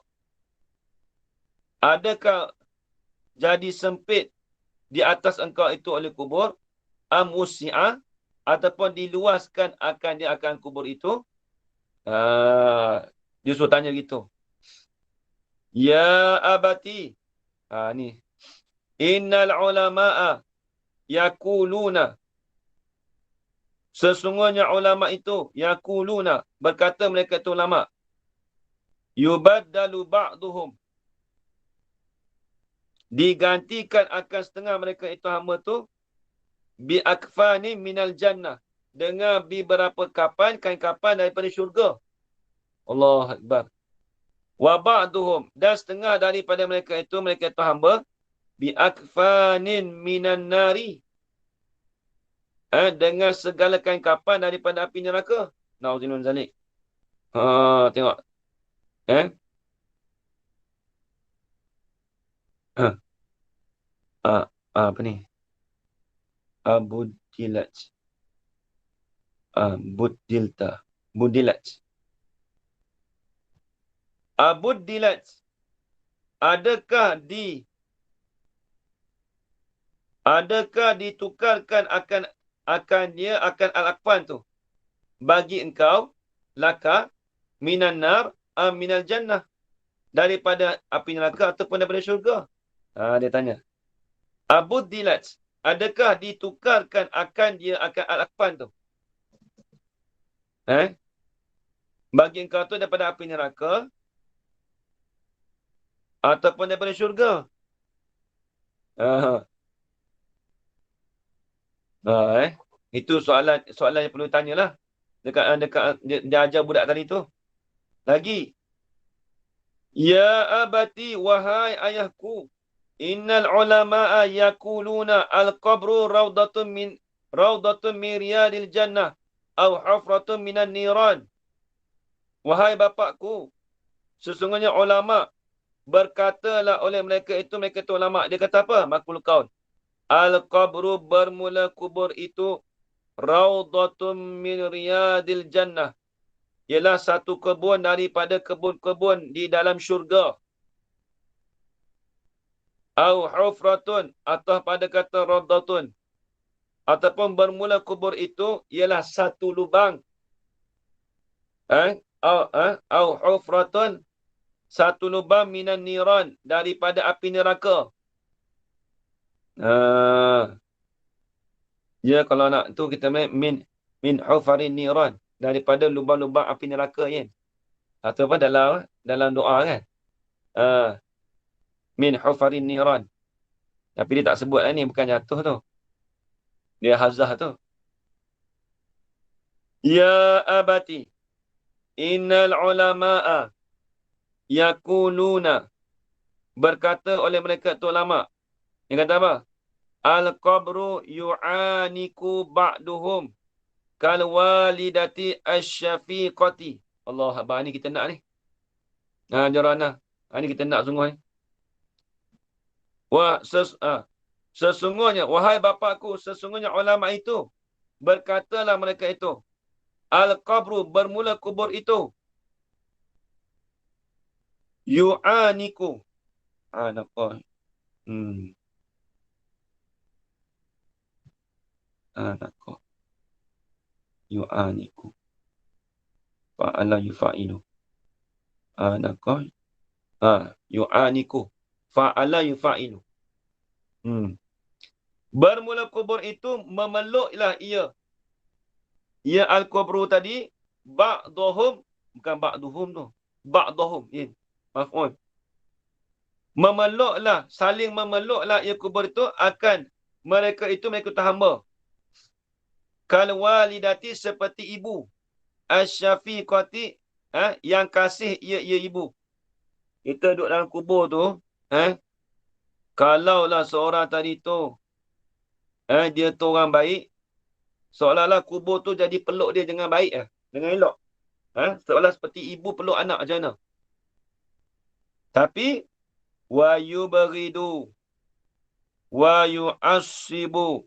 adakah jadi sempit di atas engkau itu oleh kubur, amusi'ah, ataupun diluaskan akan dia akan kubur itu. Dia suruh tanya gitu. Ya abati, ni, innal ulama'a yaquluna, sesungguhnya ulama itu, yaquluna, berkata mereka itu ulama, yubaddalu ba'duhum, digantikan akan setengah mereka itu hamba tu, bi akfani minal jannah, dengan beberapa kain kapan daripada syurga. Allah Akbar. Wa ba'duhum, dan setengah daripada mereka itu hamba, bi akfanin minan nari, dengan segala kain kapan daripada api neraka. Na'udzubillah zalik. Tengok. Apa ni? Budilat. Budilat. Budilat. Adakah ditukarkan akan dia akan al-akfan tu bagi engkau, laka, minan nar minal jannah, daripada api neraka ataupun daripada syurga. Dia tanya, Budilat, adakah ditukarkan akan dia akan al-akfan tu bagi engkau tu daripada api neraka ataupun daripada syurga. Itu soalan yang perlu tanyalah dekat dia ajar budak tadi tu. Lagi, ya abati, wahai ayahku, innal ulama'a yaquluna al-qabru rawdatun min riyadil jannah au hufratun minan niran. Wahai bapakku, sesungguhnya ulama berkatalah oleh mereka itu ulama. Dia kata apa? Makul qaul. Al-qabru bermula kubur itu raudhatun min riyadil jannah. Ialah satu kebun daripada kebun-kebun di dalam syurga. Au hufratun, atau pada kata raudhatun. Ataupun bermula kubur itu ialah satu lubang. Au hufratun, satu lubang minan niran, daripada api neraka. Ya, kalau nak tu kita min hufarin niran, daripada lubang-lubang api neraka kan. Atau apa dalam doa kan. Min hufarin niran. Tapi dia tak sebut ni, bukan jatuh tu. Dia hazah tu. Ya abati, innal ulama'a yakuluna, berkata oleh mereka tu ulama. Dia kata apa? Al-qabru yu'aniku ba'duhum kal walidati asyafiqati. Allah, abang ni kita nak ni. Jarana. Ni kita nak sungguh ni. Sesungguhnya, wahai bapakku, sesungguhnya ulama itu, berkatalah mereka itu, al-qabru, bermula kubur itu, yu'aniku. Nampak. Nampak. Yu'aniku. Fa'ala yufa'ilu. Nampak. Yu'aniku. Fa'ala yufa'ilu. Bermula kubur itu memeluklah ia. Ia al-kubru tadi, ba'duhum, bukan ba'duhum tu. Ba'duhum. Maf'ul. Memeluklah, saling memeluklah ia kubur itu akan mereka itu hamba. Kal walidati, seperti ibu. Asyafiqati, yang kasih ia ibu. Kita duduk dalam kubur tu, kalaulah seorang tadi tu, dia tu orang baik, seolah-olah kubur tu jadi peluk dia dengan baik, dengan elok. Seolah seperti ibu peluk anak macam mana. Tapi wa yubghidu wa yu'assibu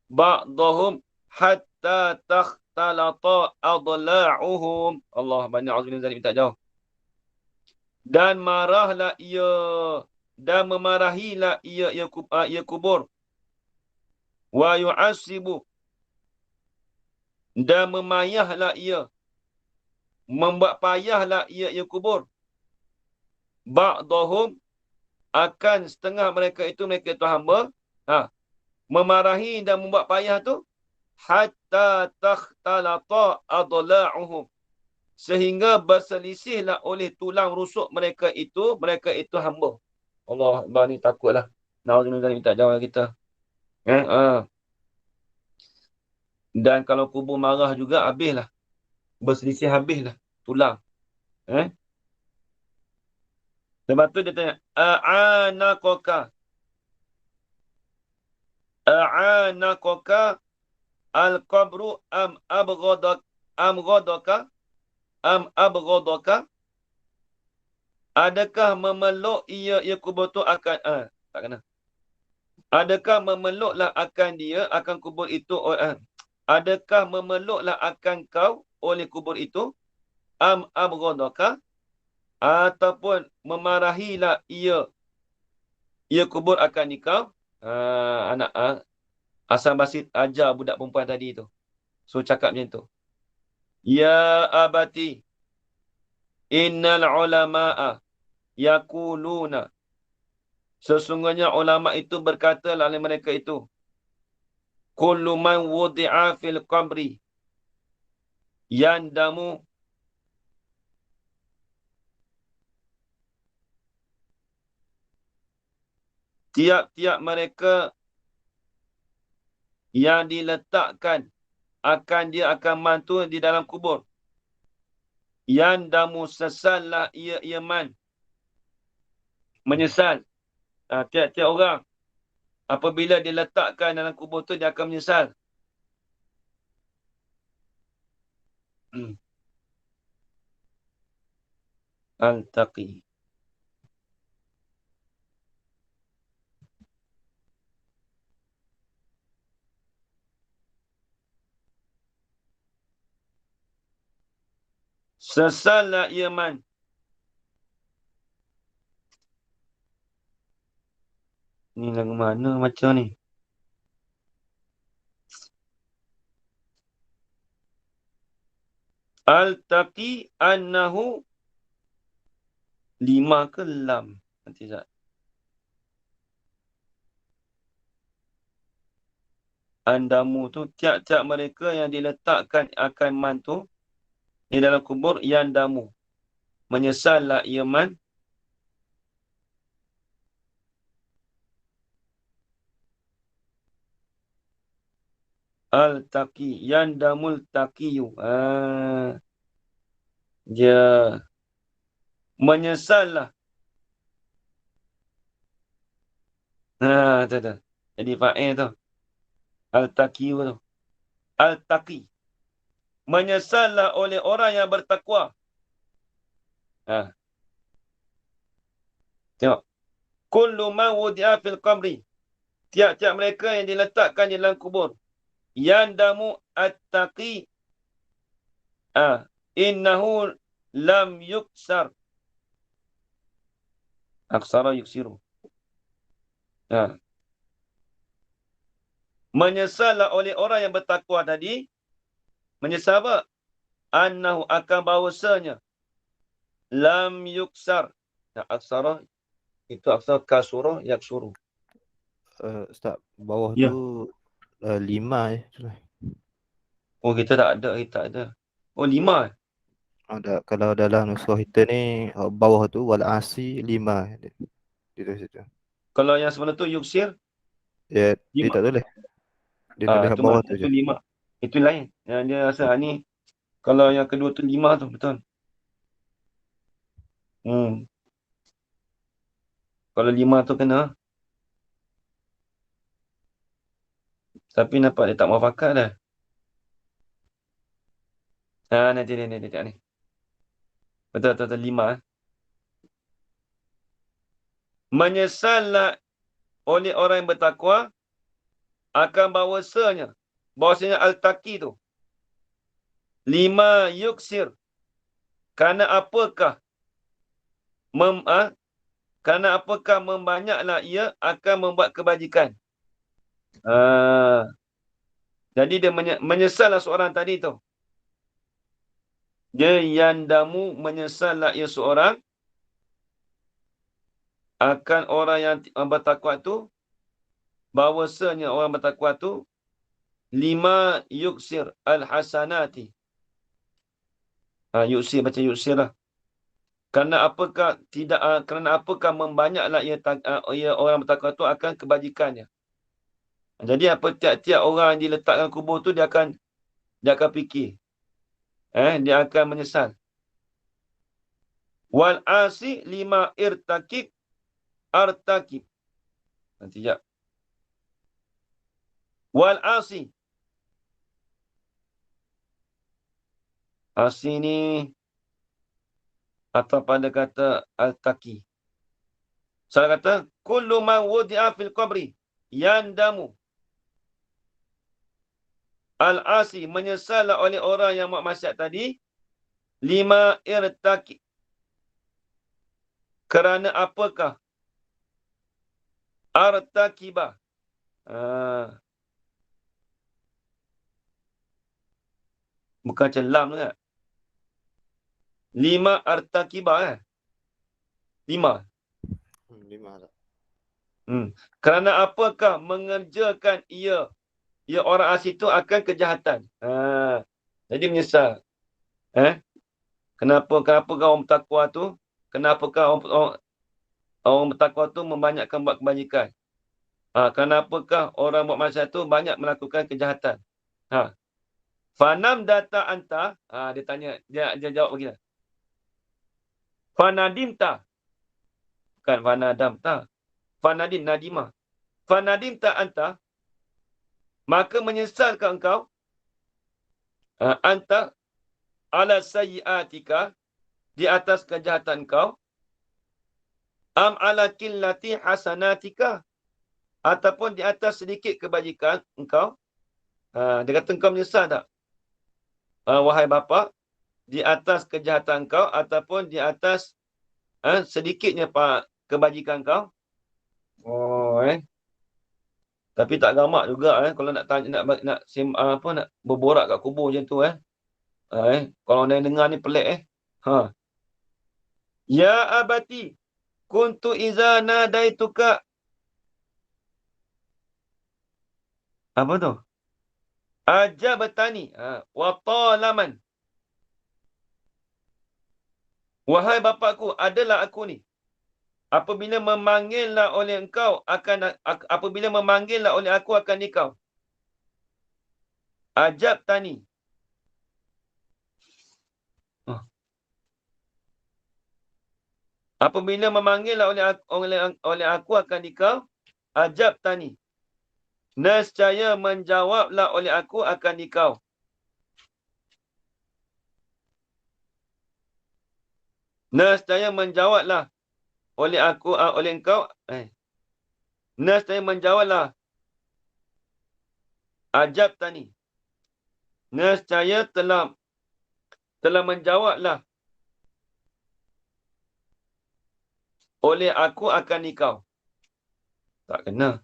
ba'dahum hatta takhtalata adla'uhum. Allah, banyak auzubillahi minasyaitanir minta jauh. Dan marahlah ia, dan memarahilah ia kubur. Wa yu'assibu, dan memayahlah ia, membuat payahlah ia kubur. Ba'dahum, akan setengah mereka itu hamba, memarahi dan membuat payah tu, hatta takhtalata adla'uhum, sehingga berselisihlah oleh tulang rusuk mereka itu hamba. Allah, ni takutlah. Nauzubillah, minta jawab kita. Dan kalau kubur marah juga, habislah. Berselisih, habislah tulang. Lepas tu dia tanya, A'anakoka al-qabru am abghadaka adakah memeluk ia kubur tu akan tak kena. Adakah memeluklah akan dia, akan kubur itu, adakah memeluklah akan kau oleh kubur itu, am abghadaka, ataupun memarahilah ia kubur akan kau. Anak Hasan Basri ajar budak perempuan tadi tu. So cakap macam tu. Ya abati, innal ulama'a yakuluna, sesungguhnya ulama itu berkata oleh mereka itu, kullu man wudi'a fil qabri yandamu, tiap-tiap mereka yang diletakkan dia akan mantu di dalam kubur. Yandamu, sesallah ia man, menyesal. Tiap-tiap orang apabila diletakkan dalam kubur tu, dia akan menyesal. Al-Taqi. Sesallah ia man. Ni lagu mana macam ni? Al-taqi annahu 5 ke lam? Nanti tak. Andamu tu tiap-tiap mereka yang diletakkan akan man tu di dalam kubur yang damu. Menyesallah ia man. Al-taqi yang damul taqiyu. Dia menyesallah. Tu. Jadi fa'il tu. Al-taqiyu tu. Al-taqi. Menyesallah oleh orang yang bertakwa. Tengok. Kullu man wudi'a fil qabri. Tiap-tiap mereka yang diletakkan di dalam kubur. Yandamu at-taqi. Innahu lam yuksar. Aksara yuksiru. Menyesallah oleh orang yang bertakwa tadi. Menyesal apa? Annahu akan bahawasanya. Lam yuksar. Aksara. Itu aksara kasurah yaksuru.
Ustaz, bawah
Ya.
tu 5
Oh, kita tak ada. Oh, 5.
Ada. Kalau dalam nuskhah kita ni bawah tu wal asi 5 dia tulis situ.
Kalau yang sebelum tu yuksir.
Dia
5.
tak tulis. Dia tulis kat
Itu
bawah tu je.
5. Itu lain. Yang dia rasa ni. Kalau yang kedua tu 5 tu. Betul. Kalau 5 tu kena. Tapi nampak dia tak muafakat dah. Nanti ni. Betul 5. Menyesallah oleh orang yang bertakwa akan bahawasanya al-taqi tu 5 yuksir. Kerana apakah membanyaklah ia akan membuat kebajikan. Jadi dia menyesallah seorang tadi tu. Dia yandamu menyesallah ia seorang akan orang yang bertakwa tu, bahawasanya orang bertakwa tu 5 yuksir al-hasanati. Yuksir, baca yuksir lah. Kerana apakah membanyaklah ia orang bertakwa tu akan kebajikannya. Jadi apa tiap-tiap orang yang diletakkan kubur tu dia akan fikir. Dia akan menyesal. Wal asi 5 irtakib artakib. Nanti sekejap. Wal asi. Asi ni atau pada kata al-taqi. Salah kata kullu man wudi'a fil qabri yandamu. Al-asi menyesal oleh orang yang buat maksiat tadi 5 irtaqi. Kerana apakah? Artaqiba. Bukan macam lam kan? 5 artaqiba kan? 5.
5 tak.
Kerana apakah mengerjakan ia orang asli itu akan kejahatan. Jadi menyesal. Kenapa orang bertakwa tu? Kenapakah orang bertakwa tu membanyakkan buat kebajikan? Kenapakah orang buat maksiat tu banyak melakukan kejahatan? Fanam data anta. Dia tanya, dia jawab begini. Fanadimta. Bukan fanadamta. Fanadim nadimah. Fanadimta anta. Maka menyesalkan engkau anta ala sayyiatika di atas kejahatan engkau am ala qillati hasanatika ataupun di atas sedikit kebajikan engkau. Dia kata engkau menyesal tak? Wahai bapa, di atas kejahatan kau ataupun di atas sedikitnya kebajikan kau. Oh, tapi tak gamak juga kalau nak tanya, nak berborak kat kubur macam tu Kalau orang dengar ni pelik Ha. Ya abati kuntu iza nadaituka. Apa tu? Ajabatani wa talaman. Wahai bapakku, adalah aku ni. Apabila memanggillah oleh engkau apabila memanggillah oleh aku akan nikau. Ajab tani. Apabila memanggillah oleh aku akan nikau. Ajab tani. Nescaya menjawablah oleh aku akan nikau. Nescaya menjawablah oleh engkau. Nescaya menjawablah. Ajab tani. Nescaya telah menjawablah oleh aku akan nikau. Tak kena.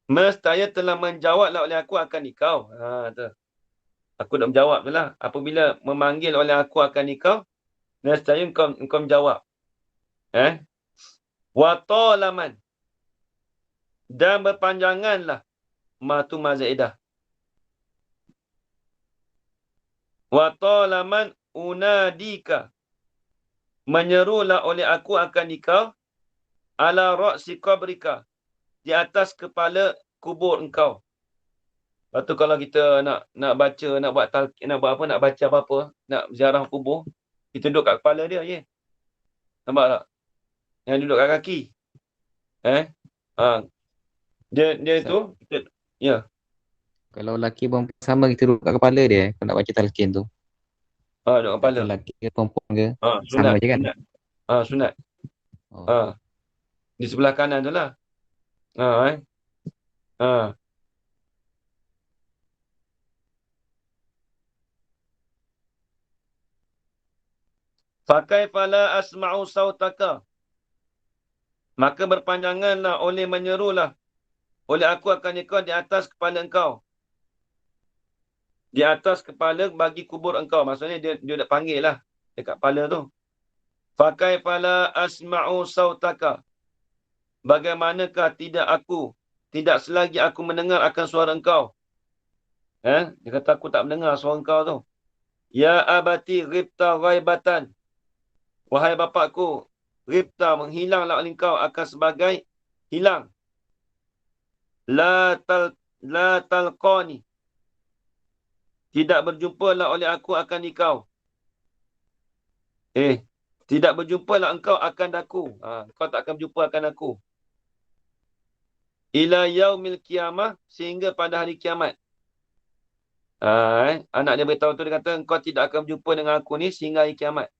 Mestaya telah menjawablah oleh aku akan nikau. Tu. Aku nak menjawab tu lah. Apabila memanggil oleh aku akan nikau, mestaya engkau menjawab. Wa talaman. Dan berpanjanganlah. Matu mazaidah. Wa talaman unadika. Menyerulah oleh aku akan nikau. Ala ra'si qabrika. Di atas kepala kubur engkau. Lepas tu kalau kita nak baca, nak baca apa-apa, nak ziarah kubur, kita duduk kat kepala dia je. Nampak tak? Yang duduk kat kaki. Dia
Ustaz,
tu, ya.
kalau lelaki perempuan sama kita duduk kat kepala dia, kalau nak baca talqin tu.
Duduk kat
Tak
kepala.
kira lelaki ke perempuan ke,
Sunat.
sama je kan?
Sunat.
Oh.
Di sebelah kanan tu lah. Ha. Fakai fala asma'u sautaka. Maka berpanjanganlah oleh menyerulah. Oleh aku akan nikah di atas kepala engkau. Di atas kepala bagi kubur engkau. Maksudnya dia nak panggil lah. Dekat kepala tu. Fakai fala asma'u sautaka. Bagaimanakah tidak selagi aku mendengar akan suara engkau. Dia kata aku tak mendengar suara engkau tu. Ya abati ghibta ghaibatan. Wahai bapakku, ghibta menghilanglah oleh engkau akan sebagai hilang. La talqani. Tidak berjumpalah oleh aku akan nikau. Tidak berjumpalah engkau akan daku. Kau tak akan berjumpa akan aku. Ila yaumil qiyamah, sehingga pada hari kiamat. Anak dia beritahu tu, dia kata engkau tidak akan berjumpa dengan aku ni sehingga hari kiamat.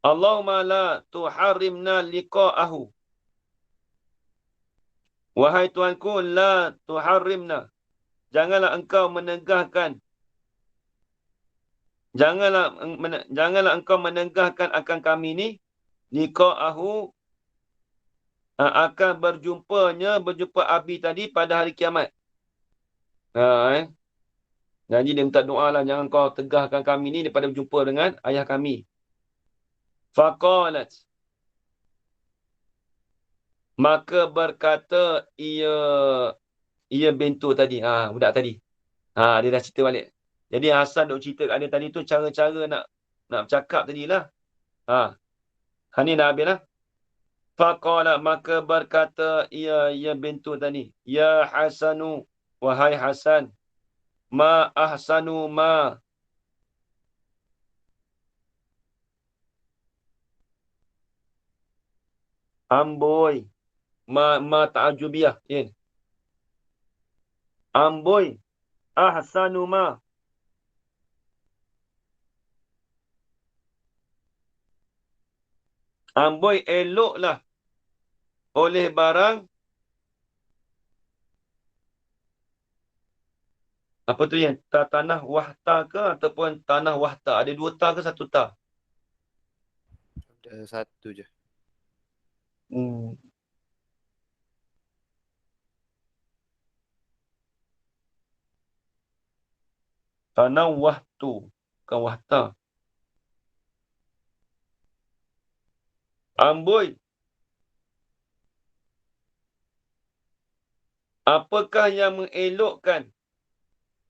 Allahumma la tuharrimna liqa'ahu. Wahai Tuhanku, la tuharrimna. Janganlah engkau menegahkan. Janganlah engkau menegahkan akan kami ni liqa'ahu, akan berjumpa Abi tadi pada hari kiamat. Jadi dia minta doa lah, jangan kau tegahkan kami ni daripada berjumpa dengan ayah kami. Faqalat. Maka berkata ia bintu tadi. Budak tadi. Dia dah cerita balik. Jadi Hasan duk cerita kat dia tadi tu cara-cara nak bercakap tadilah. Ni dah habis lah. Faqala, maka berkata ia bintu tadi. Ya Hasanu, wahai Hasan. Ma ahsanu ma. Amboi. Ma ta'ajubiyah. Amboi. Ahsanu ma. Amboi eloklah oleh barang Apa tu yang tanah wahta ke ataupun tanah wahta? Ada 2 ta ke 1 ta?
Ada satu je.
Hmm. Tanah wahtu, bukan wahta. Amboi, apakah yang mengelokkan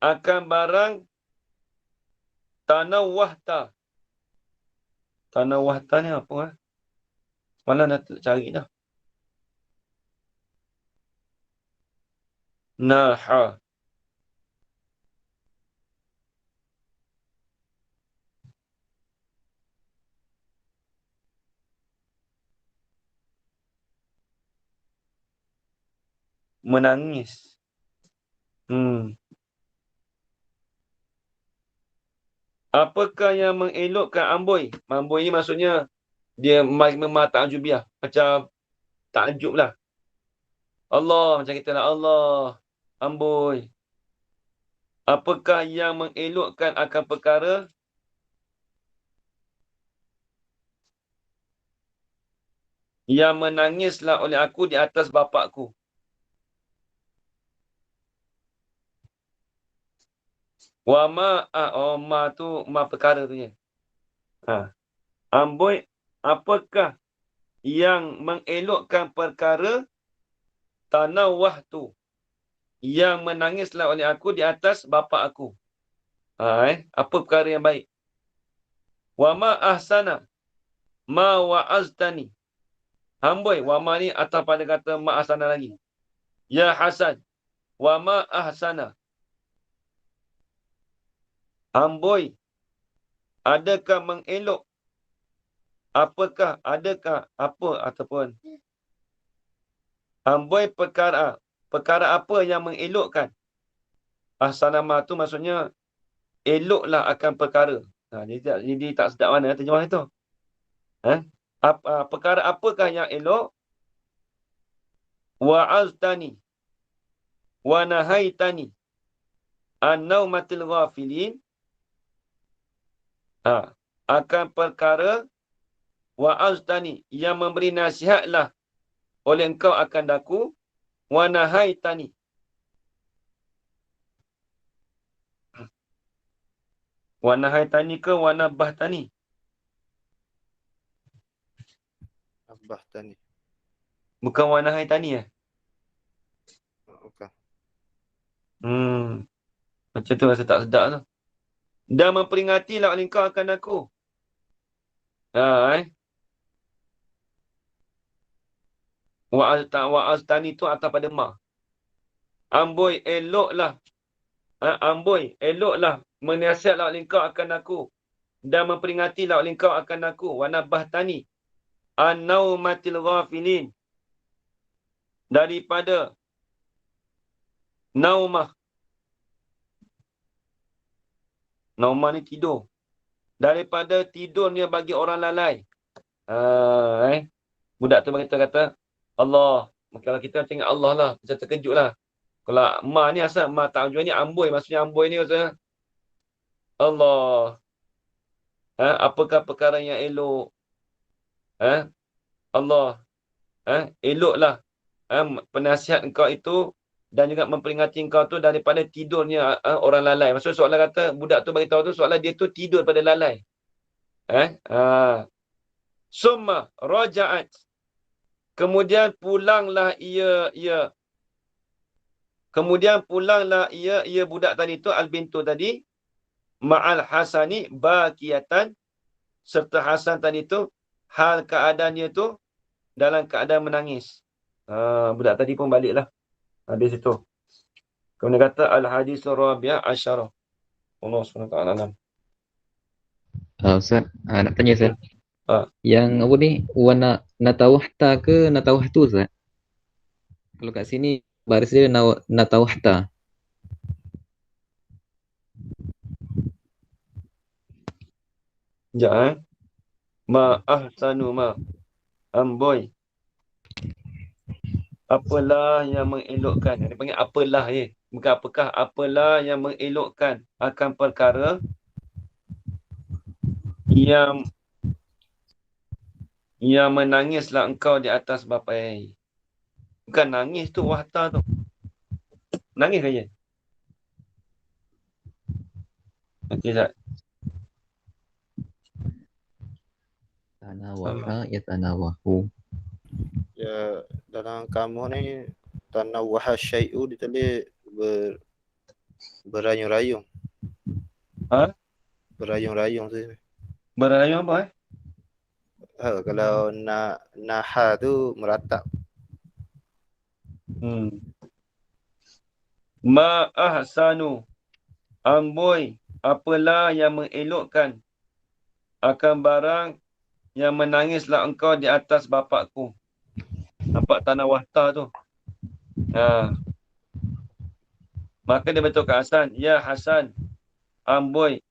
akan barang tanah wahta? Tanah wahta ni apa? Malah dah cari dah. Naha. Menangis. Apakah yang mengelokkan amboi? Amboi ni maksudnya dia memang ta'ajubiah. Macam takjub lah. Allah, macam kita lah. Allah, amboi. Apakah yang mengelokkan akan perkara yang menangislah oleh aku di atas bapakku? Wa ma, ma tu, ma perkara tu je. Amboi, apakah yang mengelokkan perkara tanawah tu yang menangislah oleh aku di atas bapak aku? Apa perkara yang baik? Wa ma ahsana ma wa'aztani. Amboi, wa ma ni atas pada kata ma ahsana lagi. Ya Hasan, wa ma ahsana. Amboi, adakah mengelok? Apakah, adakah, apa ataupun amboi perkara apa yang mengelokkan? Ahsanama tu maksudnya eloklah akan perkara. Jadi tak sedap mana terjemah itu. Perkara apakah yang elok? Wa'aztani wa nahaitani an-naumatil ghafilin. Akan perkara wa'aztani yang memberi nasihatlah oleh engkau akan daku, wa nahaitani. Wa nahaitani ke wa nabahtani?
Nabahtani.
Bukan wa nahaitani ya?
Bukan.
Macam tu rasa tak sedap tu. Dan memperingatilah oleh engkau akan aku. Wa'aztani tu atas pada ma. Amboi eloklah. Amboi eloklah menasihatlah oleh engkau akan aku. Dan memperingatilah oleh engkau akan aku. Wa nabahtani an-naumatil ghafilin. Daripada naumah. Naumah ni tidur. Daripada tidurnya bagi orang lalai. Budak tu kata Allah. Kalau kita macam ingat Allah lah. Macam terkejut lah. Kalau ma ni asal ma ta'ajub ni amboi. Maksudnya amboi ni maksudnya Allah. Apakah perkara yang elok? Allah. Eloklah. Penasihat engkau itu dan juga memperingati engkau tu daripada tidurnya orang lalai. Maksud soalan kata budak tu bagi tahu tu soalan dia tu tidur pada lalai. Summa raja'at. Kemudian pulanglah ia. Kemudian pulanglah ia budak tadi tu al-bintu tadi ma'al hasani baqiyatan, serta Hasan tadi tu hal keadaannya tu dalam keadaan menangis. Budak tadi pun baliklah habis itu. Kemudian kata al-hadis rabi'ah asyarah. Allah SWT alam.
Ustaz, nak tanya Ustaz. Yang
Hmm.
apa ni, warna natawahta ke natawahtu Ustaz? Kalau kat sini baris dia natawahta.
Sekejap Ma ahsanu ma. Amboi. Apalah yang mengelokkan. Dia panggil apalah je. apakah apalah yang mengelokkan akan perkara yang menangislah engkau di atas bapai. Bukan nangis tu, wahta tu. Nangis saja. Okey, Zat.
Tanawaha yatanawahu.
Ya, dalam kamu ni tanawwaha syai'u ditulis berayun-rayun.
Ha?
Berayun-rayun tu.
Berayun apa
Kalau naha tu meratap.
Ma ahsanu. Amboi, apalah yang mengelokkan akan barang yang menangislah engkau di atas bapakku. Nampak tanah wahta tu. Maka dia betulkan Hasan. Ya Hasan, amboi,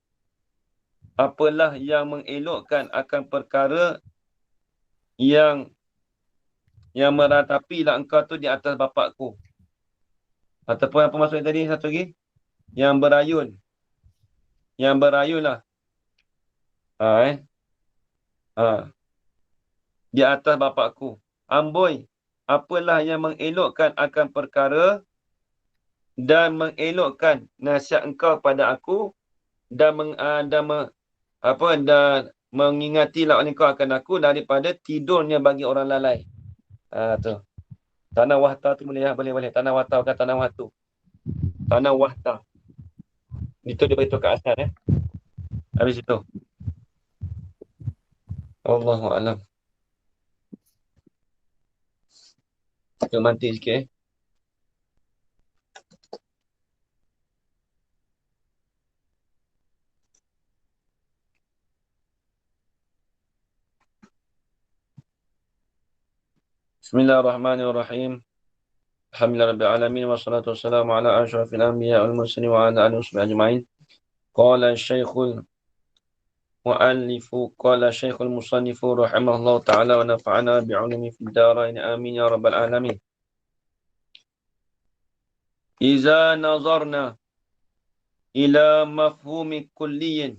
apalah yang mengelokkan akan perkara yang meratapilah engkau tu di atas bapakku. Ataupun apa maksudnya tadi satu lagi? Yang berayun. Yang berayunlah. Di atas bapakku. Amboi, apalah yang mengelokkan akan perkara dan mengelokkan nasihat engkau pada aku dan mengingatilah oleh engkau akan aku daripada tidurnya bagi orang lalai. Tu. Tanah wahta tu boleh. Tanah wahta bukan tanah wahtu. Tanah wahta. Itu dia beritahu kat asal. Habis itu. Allahu'alam. Kita mati sikit. Bismillahirrahmanirrahim. Alhamdulillahirrahmanirrahim. Wassalatu wassalamu ala ashrafil anbiya wal mursalin wa ala alihi wasahbihi ajma'in. Qala Syekhul Mu'allifu qala Syekhul Musannifu rahimahullah ta'ala wa nafa'ana bi'ulumi fid darain amin ya rabbal alamin. Iza nazarna ila mafhumi kulliyin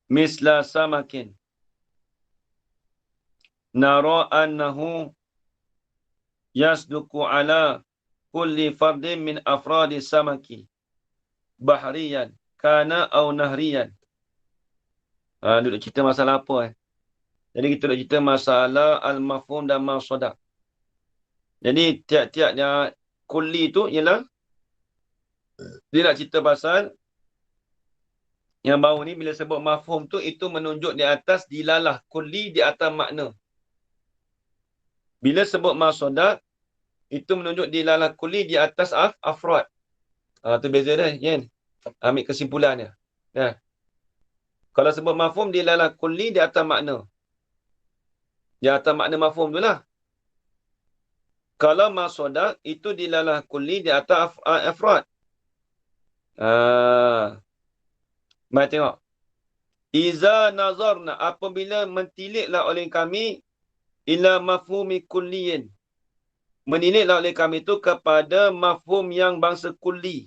misla samakin nara annahu yasduku ala kulli fardin min afradi samaki bahriyan kana au nahriyan. Duduk cerita masalah apa Jadi kita duduk cerita masalah al-mafhum dan masadah. Jadi tiap-tiapnya kulli tu ialah dia nak cerita pasal yang baru ni bila sebut mafhum tu itu menunjuk di atas dilalah kulli di atas makna. Bila sebut masadah itu menunjuk dilalah kulli di atas afrad. Tu beza dah, kan? Ambil kesimpulannya. Kalau sebut mafhum dilalah kulli di atas makna. Di atas makna mafhum tu lah. Kalau masadah itu dilalah kulli di atas afrad. Mari tengok. Iza nazarna, apabila mentiliklah oleh kami ila mafhumi kulliyin. Meniliklah oleh kami itu kepada mafhum yang bangsa kulli.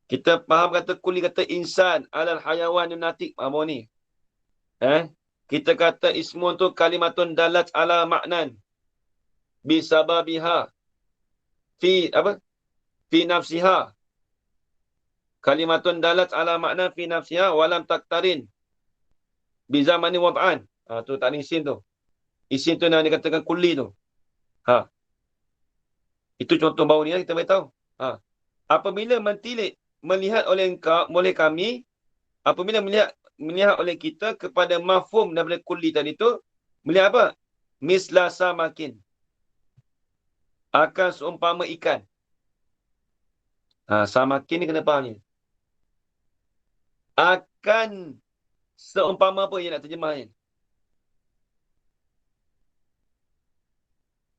Kita faham kata kulli, kata insan alal hayawan natik. Apa ni? Kita kata ismun tu kalimatun dalat ala maknan. Bisababiha. Fi nafsiha. Kalimatun dalat ala makna fi nafsiha walam taktarin. Bizamani wad'an. Tu tak ada isim tu. Isim tu yang dikatakan kulli tu. Itu contoh baru ni kita beritahu. Apabila melihat oleh kami, apabila melihat oleh kita kepada mafhum daripada kulli tadi tu, melihat apa? Misla samakin. Akan seumpama ikan. Samakin ni kena faham ni. Akan seumpama apa yang nak terjemahkan?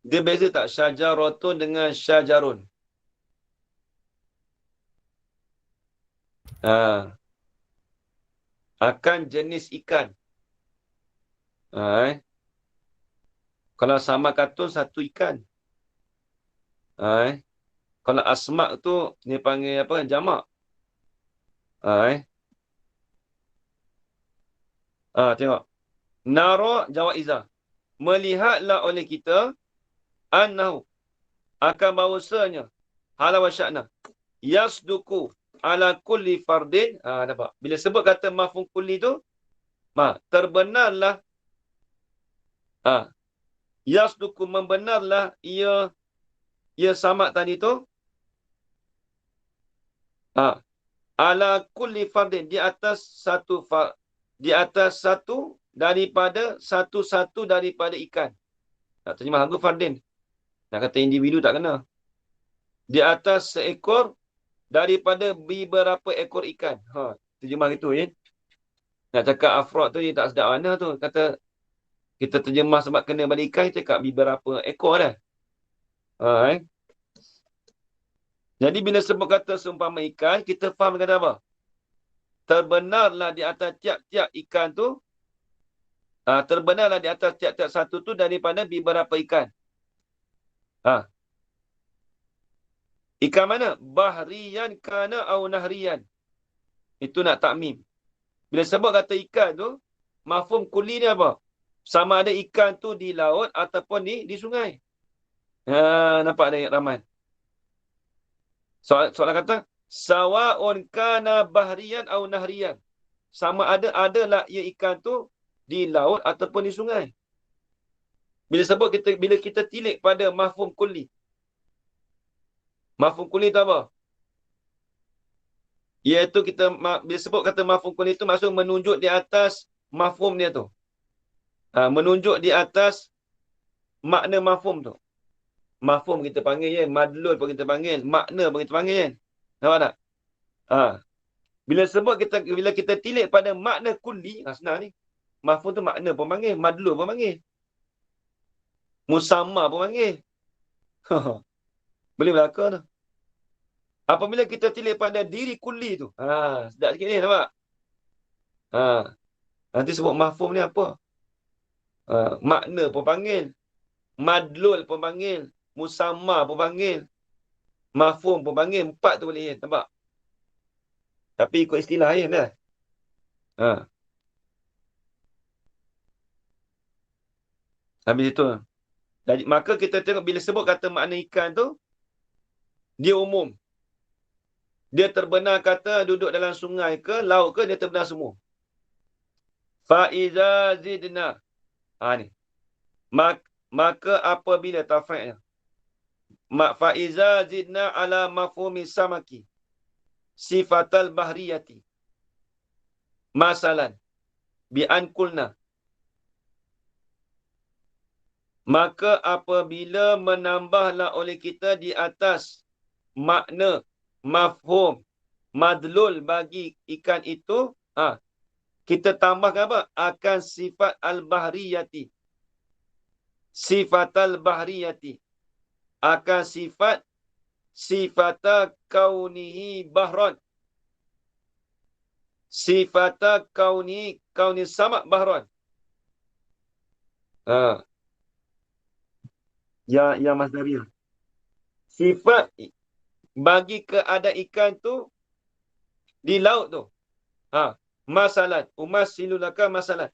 Dia beza tak syajaratun dengan syajarun? Akan jenis ikan. Kalau sama katun satu ikan. Kalau asma' tu dia panggil apa? Jamak. Tengok. Nara jawaiza. Melihatlah oleh kita annahu akan bahawasanya hala wa sya'na yasduku ala kulli fardin. Nampak? Bila sebut kata mafhum kulli tu, terbenarlah yasduku membenarlah ia samak tadi tu ala kulli fardin di atas satu daripada ikan. Nak terjemah lagu fardin. Nak kata individu tak kena. Di atas seekor daripada beberapa ekor ikan. Terjemah gitu ya. Nak cakap afrod tu dia tak sedap mana tu. Kata kita terjemah sebab kena pada ikan, kita cakap beberapa ekor dah. Jadi bila sebut kata seumpama ikan, kita faham kata apa? Terbenarlah di atas tiap-tiap ikan tu, terbenarlah di atas tiap-tiap satu tu daripada beberapa ikan. Ikan mana? Bahriyan kana au nahriyan. Itu nak takmim. Bila sebut kata ikan tu, mafhum kulli ni apa? Sama ada ikan tu di laut ataupun di sungai. Nampak ada ayat Rahman. Soalan kata, sawa'un kana bahriyan au nahriyan. Sama adalah ia ikan tu di laut ataupun di sungai. Bila kita tilik pada mafhum kulli. Mafhum kulli tu apa? Iaitu bila sebut kata mafhum kulli itu maksud menunjuk di atas mafhum dia tu. Menunjuk di atas makna mafhum tu. Mafhum kita panggil je, madlul pun kita panggil, makna pun kita panggil je. Nampak tak? Bila kita tilik pada makna kulli, senang ni. Mafhum tu makna pun panggil, madlul pun panggil. Musamma pun panggil. Boleh berlaku tu. Apabila kita tilik pada diri kulli tu. Sedap sikit ni, nampak? Nanti sebut mafhum ni apa? Makna pun panggil. Madlul pun panggil. Musamma pun panggil. Mafhum pun panggil. 4 tu boleh. Nampak? Tapi ikut istilah je dah. Habis itu. Jadi, maka kita tengok bila sebut kata makna ikan tu, dia umum. Dia terbenar kata duduk dalam sungai ke, laut ke, dia terbenar semua. Fa'iza zidna. Ni. Maka apabila tafai'nya. Fa'iza zidna ala mafhumi samaki. Sifatal bahriyati. Masalan. Bi'an kulna. Maka apabila menambahlah oleh kita di atas makna, mafhum, madlul bagi ikan itu, kita tambahkan apa? Akan sifat al-bahriyati. Sifat al-bahriyati. Akan sifata kaunihi bahron. Sifata kauni samak bahron. Ya masdariyah. Sifat bagi keadaan ikan tu di laut tu. Masalah. Umasilulaka masalah.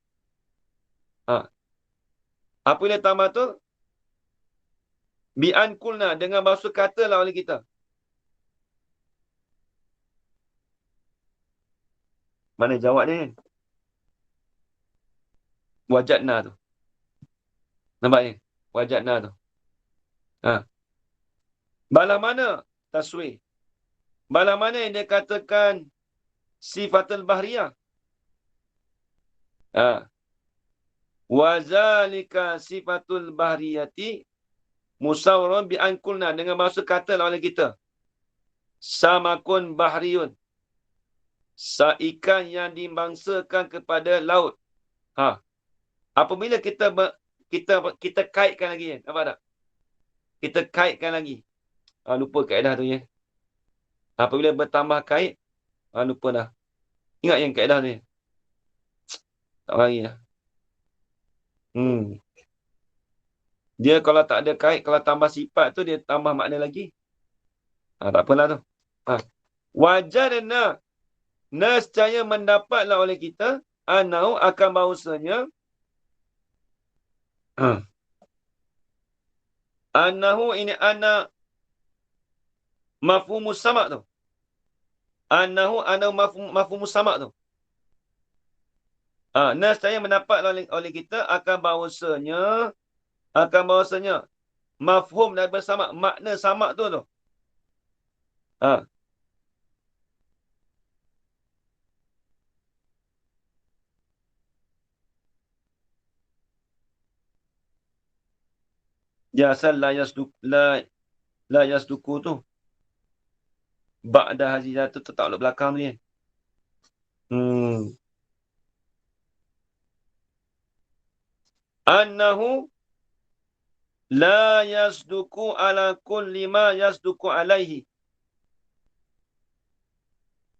Apa yang tambah tu? Bi'an kulna. Dengan bahasa kata lah oleh kita. Mana jawab ni? Wajadna tu. Nampak ni? Wajadna tu. Bala mana? Taswih. Bala mana yang dia katakan sifatul bahriyah? Wazalika sifatul bahriyati musawwaran bi ankulna. Dengan bahasa kata lah oleh kita. Samakun bahriyun. Ikan yang dibangsakan kepada laut. Apabila kita kaitkan lagi. Nampak tak? Kita kaitkan lagi. Lupa kaedah tu ya. Apabila bertambah kait, lupa dah. Ingat yang kaedah ni. Tak lari dah. Dia kalau tak ada kait, kalau tambah sifat tu dia tambah makna lagi. Tak apalah tu. Wajadna, nescaya mendapatlah oleh kita, anau akan bahawasanya, anahu ini ana mafhumus sama' tu. Anahu mafhumus sama' tu. Nescaya mendapatlah oleh kita akan bahawasanya mafhum dan bersama, makna sama' tu. Ha. Dia asal la yasduku tu. Ba'da hazizah tu tak oleh belakang tu ni. Annahu la yasduku ala kulli ma yasduku alaihi.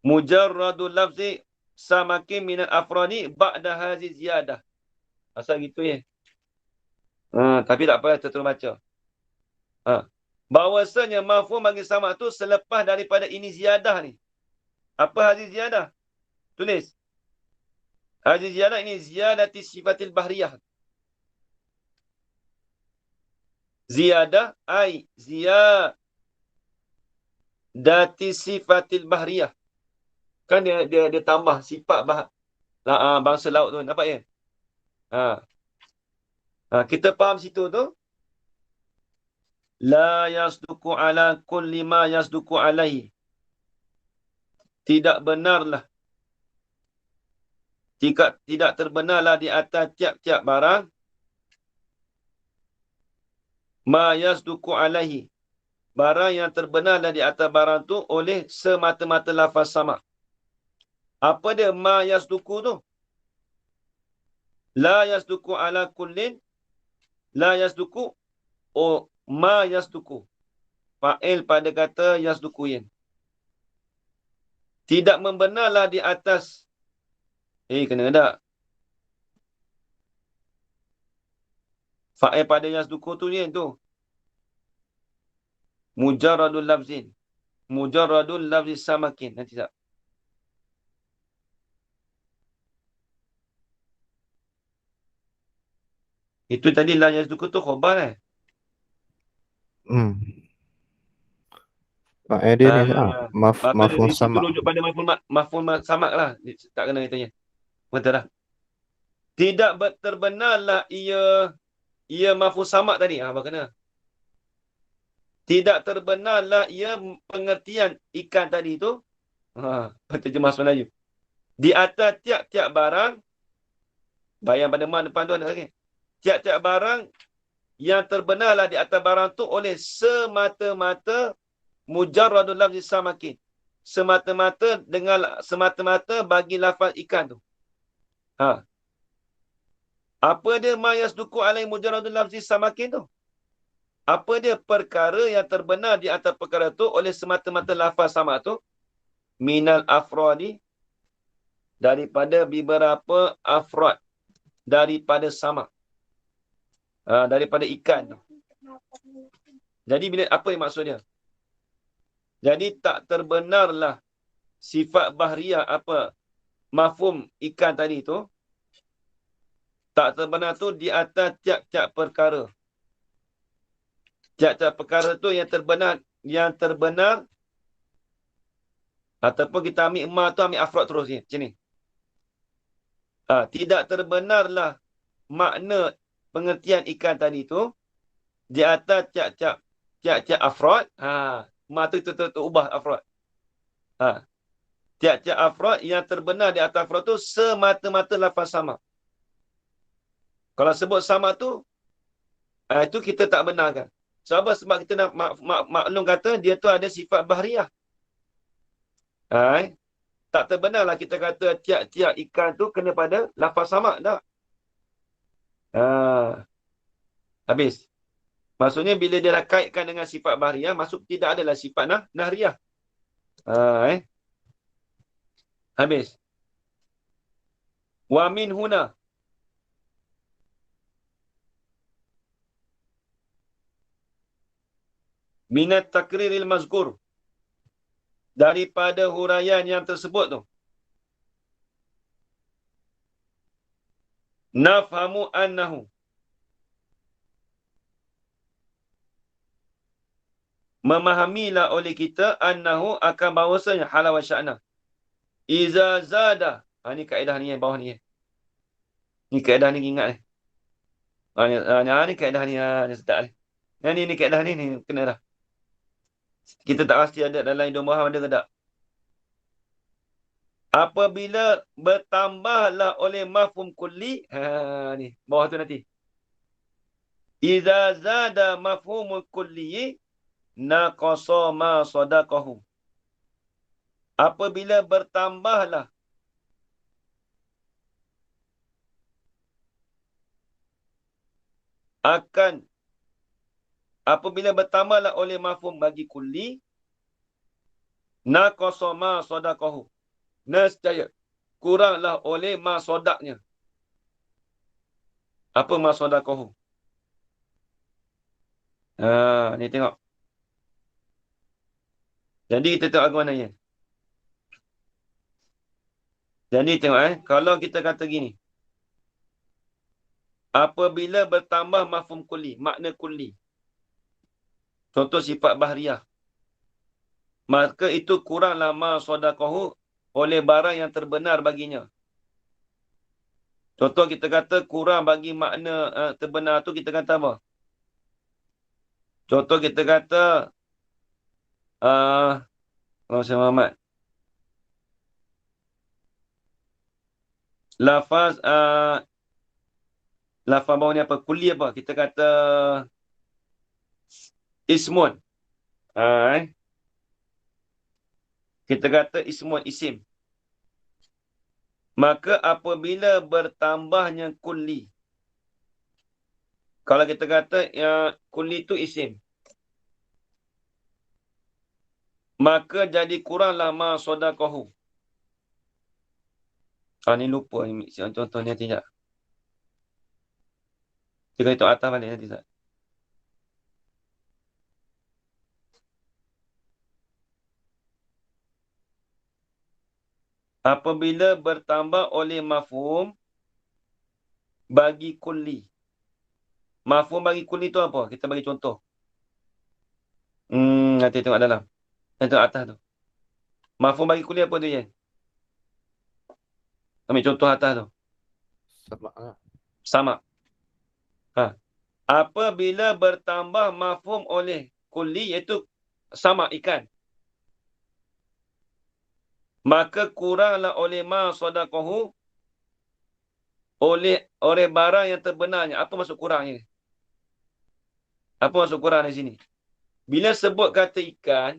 Mujarradul lafzi samakin minal afrani ba'da haziz ziyadah. Asal gitu ya. Tapi tak apa, kita terus baca. Bahawasanya mafhum bagi sama tu selepas daripada ini ziyadah ni. Apa haziz ziyadah? Tulis. Haziz ziyadah ini ziyadati sifatil bahriyah. Ziyadah ai ziyadati sifatil bahriyah. Kan dia tambah sifat bangsa laut tu. Nampak ya? Kita faham situ tu. La yasduku ala kulli ma yasduku alaihi. Tidak benarlah. Tidak terbenarlah di atas tiap-tiap barang. Ma yasduku alaihi. Barang yang terbenarlah di atas barang tu oleh semata-mata lafaz sama'. Apa dia ma yasduku tu? La yasduku ala kullin. La yasduku. Ma yasduku. Fa'il pada kata yasdukuin. Tidak membenarlah di atas. Kena tak? Fa'il pada yasduku tu ni tu. Mujarradul lafzin. Mujarradul lafzis samakin. Nanti tak? Itu tadi la yasduku tu khabar
Dia ni
mafhum
sama.
Itu rujuk pada mafhum sama' lah. Tak kena katanya. Betul lah. Tidak terbenarlah ia mafhum sama' tadi. Apa kena? Tidak terbenarlah ia pengertian ikan tadi tu. Terjemah Melayu. Di atas tiap-tiap barang. Bayang pada mak depan tu ada lagi. Tiap-tiap barang yang terbenarlah di atas barang tu oleh semata-mata mujarradul lafzi samakin. Semata-mata bagi lafaz ikan tu. Apa dia ma yasduku alai mujarradul lafzi samakin tu? Apa dia perkara yang terbenar di atas perkara tu oleh semata-mata lafaz sama tu? Minal afradi, daripada beberapa afrad, daripada sama. Daripada ikan tu. Jadi apa yang maksudnya? Jadi tak terbenarlah sifat bahriyah apa mafhum ikan tadi tu. Tak terbenar tu di atas tiap-tiap perkara. Tiap-tiap perkara tu yang terbenar ataupun kita ambil ma tu ambil afrad terus ni. Macam ni. Tidak terbenarlah makna pengertian ikan tadi tu di atas tiap-tiap afrad. Ma tu ubah afrad. Tiap-tiap afrad yang terbenar di atas afrad tu semata-mata lafaz sama. Kalau sebut sama tu, itu kita tak benarkan. Sebab kita nak maklum kata dia tu ada sifat bahriyah. Tak terbenarlah kita kata tiap-tiap ikan tu kena pada lafaz sama. Tak? Habis. Maksudnya bila dia nak kaitkan dengan sifat bahriyah, maksud tidak adalah sifat nahriyah. Habis. Wa min huna. Minat takriril mazkur. Daripada huraian yang tersebut tu. Nafhamu annahu. Memahamilah oleh kita annahu akan bahawasanya halal wa sya'na. Iza zada. Ni kaedah ni yang bawah ni. Ni kaedah ni ingat ni. Ni kaedah ni. Ni sedap ni. Ni kaedah ni. Ni kena dah. Kita tak pasti ada dalam Hidung Baham ada ke tak. Apabila bertambahlah oleh mafhum kulli. Ni. Bawah tu nanti. Iza zada mafhumul kulli. Naqasa ma sadaqahu. Apabila bertambahlah apabila bertambahlah oleh mafhum bagi kulli, naqasa ma sadaqahu. Nescaya kuranglah oleh ma sadaqnya. Apa ma sadaqahu? Ni tengok. Jadi kita tengok mana ya. Jadi tengok kalau kita kata gini. Apabila bertambah mafhum kulli, makna kulli. Contoh sifat bahriyah. Maka itu kuranglah ma sadaqahu oleh barang yang terbenar baginya. Contoh kita kata kurang bagi makna terbenar tu kita kata apa? Contoh kita kata Saya Muhammad. Lafaz bawah ni apa? Kulli apa? Kita kata ismun. Kita kata ismun, isim. Maka apabila bertambahnya kulli. Kalau kita kata kulli itu isim. Maka jadi kuranglah ma sadaqahu. Ni lupa ni. Contoh ni tidak. Kita itu atas balik nanti tak. Apabila bertambah oleh mafhum bagi kulli. Mafhum bagi kulli tu apa? Kita bagi contoh. Nanti tengok dalam. Nanti tengok atas tu. Mafhum bagi kulli apa tu je? Ambil contoh atas tu. Sama. Apabila bertambah mafhum oleh kulli iaitu sama ikan. Maka kuranglah oleh ma sadaqahu oleh barang yang terbenarnya. Apa maksud kurangnya? Apa maksud kurang di sini? Bila sebut kata ikan,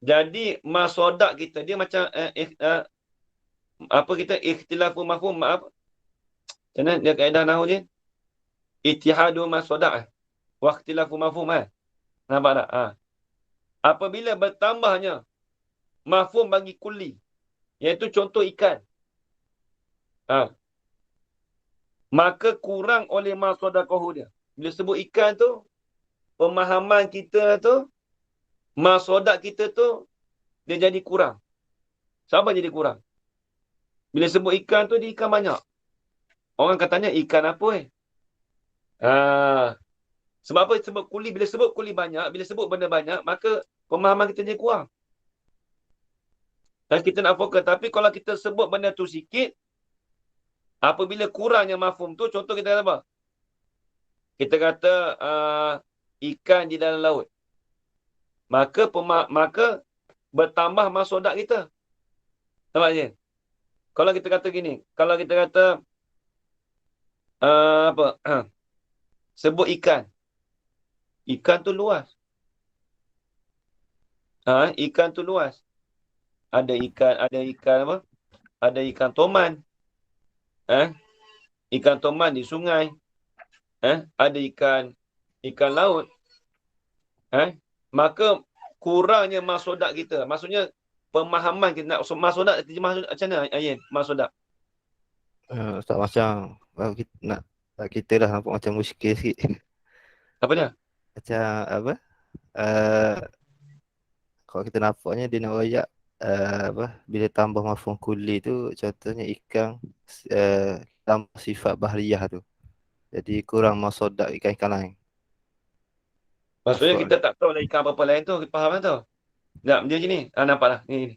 jadi ma sadaq kita dia macam apa kita ikhtilafu mafhum, maaf. Macam mana dia kaedah nahwu dia? Ittihadu ma sadaq wa ikhtilafu mafhum Nampak tak? Apabila bertambahnya mafhum bagi kulli, iaitu contoh ikan. Maka kurang oleh ma sadaqahu dia. Bila sebut ikan tu, pemahaman kita tu, ma sadaq kita tu, dia jadi kurang. Siapa jadi kurang? Bila sebut ikan tu, dia ikan banyak. Orang katanya ikan apa sebab apa sebut kuli? Bila sebut kuli banyak, bila sebut benda banyak, maka pemahaman kita jadi kurang. Dan kita nak fokus. Tapi kalau kita sebut benda tu sikit, apabila kurangnya mafhum tu, contoh kita kata apa? Kita kata ikan di dalam laut. Maka bertambah masodak kita. Nampak je? Kalau kita kata gini, kalau kita kata sebut ikan. Ikan tu luas. Ikan tu luas. Ada ikan apa? Ada ikan toman. Ikan toman di sungai. Ada ikan laut. Maka kurangnya masodak kita. Maksudnya pemahaman kita nak masodak terjemah macam mana Ayin? Masodak.
Ustaz macam kita nak kita dah nampak macam muskil sikit.
Apa dia?
Macam apa? uh, kalau kita nampaknya dia nak royak apa bila tambah mafhum kulli tu contohnya ikan tambah sifat bahriyah tu. Jadi kurang masodak ikan-ikan lain.
Maksudnya
Afrod.
kita tak tahu lah ikan apa-apa lain tu. Faham kan tu? Tak, dia gini. Nampaklah. Ni.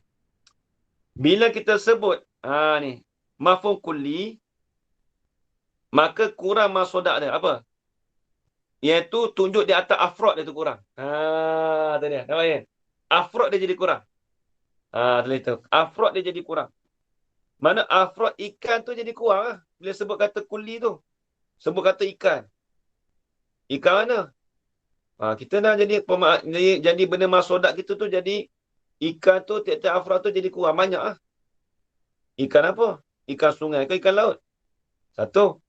Bila kita sebut, ni. Mafhum kulli, maka kurang masodak dia. Apa? Iaitu tunjuk di atas afrod dia tu kurang. Tu dia. Nampak kan? Afrod dia jadi kurang. Tulis tu. Afrod dia jadi kurang. Mana afrod ikan tu jadi kurang lah. Bila sebut kata kulli tu. Sebut kata ikan. Ikan mana? Kita dah jadi benda masodak kita tu jadi ikan tu tiap-tiap afrod tu jadi kurang banyak lah. Ikan apa? Ikan sungai ke ikan laut? Satu.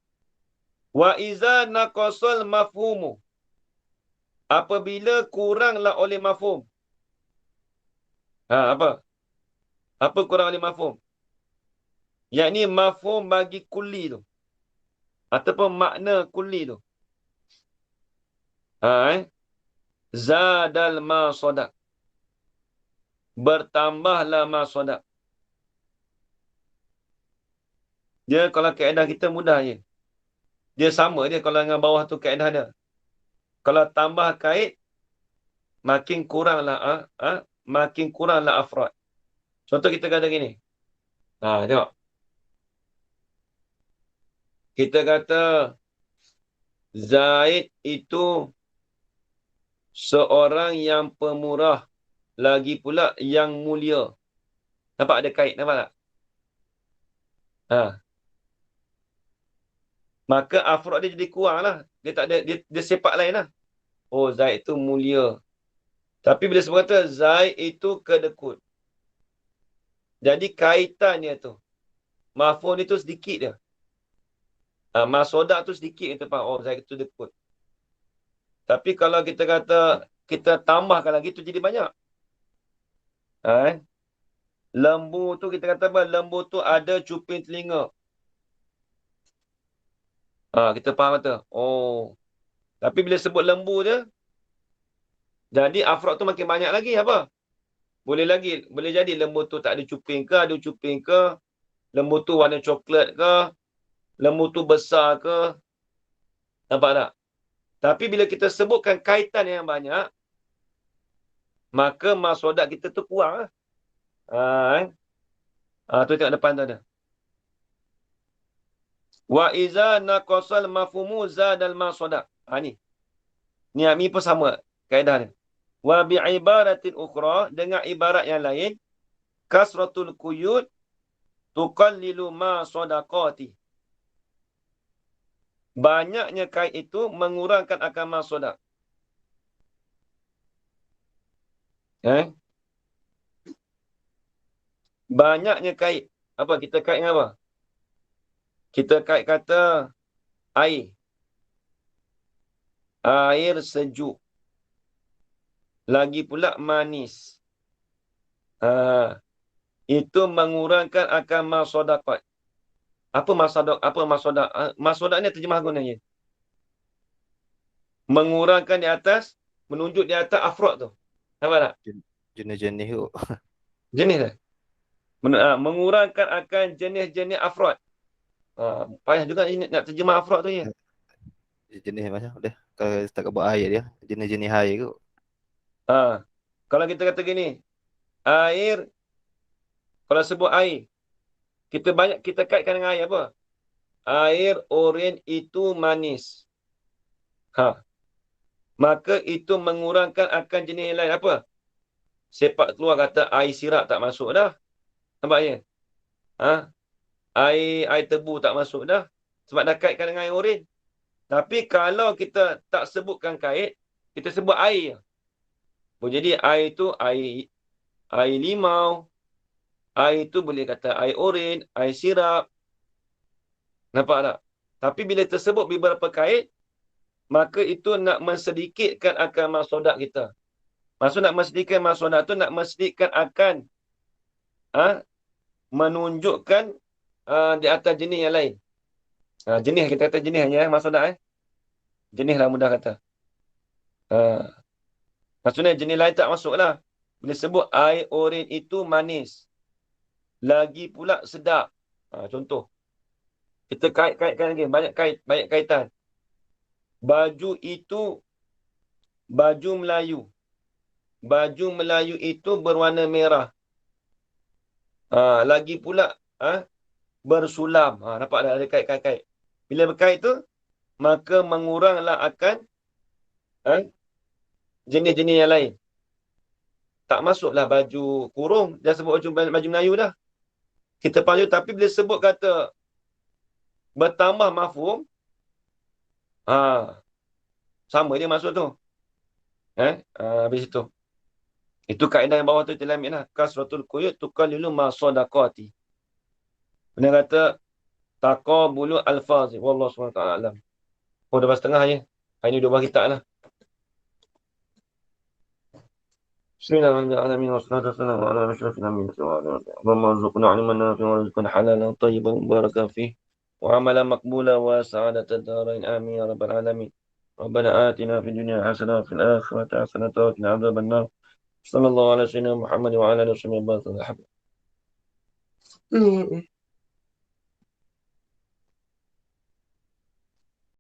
Wa iza naqasal mafhumu. Apabila kuranglah oleh mafhum. Apa? Apa kurang oleh mafhum? Yakni mafhum bagi kulli tu. Ataupun makna kulli tu. Zadal masodak. Bertambahlah masodak. Dia kalau kaedah kita mudah je. Dia sama dia kalau dengan bawah tu kaedah dia. Kalau tambah kait, makin kuranglah makin kuranglah afrad. Contoh kita kata gini. Tengok. Kita kata Zaid itu seorang yang pemurah, lagi pula yang mulia. Nampak ada kait, nampak tak? Maka afrod dia jadi kurang lah. Dia tak ada, dia sepak lain lah. Oh, Zaid itu mulia. Tapi bila sebut kata Zaid itu kedekut. Jadi kaitannya tu. Mafhum itu sedikit dia. Masodak tu sedikit kita faham. Oh, Zaid itu dekut. Tapi kalau kita kata, kita tambahkan lagi tu jadi banyak. Lembu tu kita kata apa? Lembu tu ada cuping telinga. Kita faham kata. Oh. Tapi bila sebut lembu je, jadi afrod tu makin banyak lagi apa? Boleh jadi lembu tu tak ada cuping ke, ada cuping ke, lembu tu warna coklat ke, lembu tu besar ke. Nampak tak? Tapi bila kita sebutkan kaitan yang banyak, maka masodak kita tu kurang lah. Tu tengok depan tu ada. Wa iza naqasal mafhumu zadal masodak. Ni. Ni pun sama kaedah dia. Wa bi'ibaratin ukhra, dengan ibarat yang lain, kasratul quyud tuqallilu ma sadaqati. Banyaknya kait itu mengurangkan akan masodak. Banyaknya kait. Apa? Kita kait dengan apa? Kita kait kata air. Air sejuk. Lagi pula manis. Itu mengurangkan akan masodaqat. Apa masodak? Masodak ni terjemah gunanya. Mengurangkan di atas, menunjuk di atas afrod tu. Nampak tak?
Jenis-jenis tu.
Jenis tak? Mengurangkan akan jenis-jenis afrod. Payah juga nak terjemah afrod tu ya.
Jenis macam dah. Kalau tak buat air dia, jenis-jenis air tu.
Kalau kita kata gini, air, kalau sebut air, kita kaitkan dengan air apa? Air oren itu manis. Maka itu mengurangkan akan jenis yang lain apa? Sepak keluar kata air sirap tak masuk dah. Nampak ya? Air tebu tak masuk dah. Sebab dah kaitkan dengan air oren. Tapi kalau kita tak sebutkan kait, kita sebut air. Jadi air tu air limau. Air tu boleh kata air oren, air sirap. Nampak tak? Tapi bila tersebut beberapa kait, maka itu nak mensedikitkan akan masodak kita. Maksud nak mensedikitkan masodak tu, nak mensedikitkan akan menunjukkan di atas jenis yang lain. Jenis, kita kata jenis hanya masodak. Jenis lah mudah kata. Maksudnya jenis lain tak masuk lah. Bila sebut air oren itu manis. Lagi pula sedap. Contoh. Kita kait-kaitkan lagi. Banyak kaitan. Baju itu baju Melayu. Baju Melayu itu berwarna merah. Lagi pula bersulam. Nampak dah ada kait-kait. Bila berkait tu, maka menguranglah akan jenis-jenis yang lain. Tak masuklah baju kurung. Dah sebut baju Melayu dah. Kita panggil, tapi bila sebut kata bertambah mafhum, sama dia masuk tu. Habis itu. Itu kaedah yang bawah tu kita ambil lah. Kasratul quyut tuqallilu ma sadaqati. Benda kata taqabulu alfazi. Wallahu SWT alam. Oh, 12.30 je. Hari ni 12 kitab lah. Bismillahirrahmanirrahim. Wassalatu wassalamu ala asyrafil anbiya'i wal mursalin. Allahumma arzuqna ilman nafi'an wa rizqan halalan tayyiban mubarakan fih. Wa amalan maqbulan wa sa'adatan darain. Amin ya rabbal alamin. Rabbana atina fid dunya hasanah wa fil akhirati hasanah wa qina adzaban nar. Sallallahu ala sayyidina Muhammad wa ala alihi wa sahbihi wa sallam.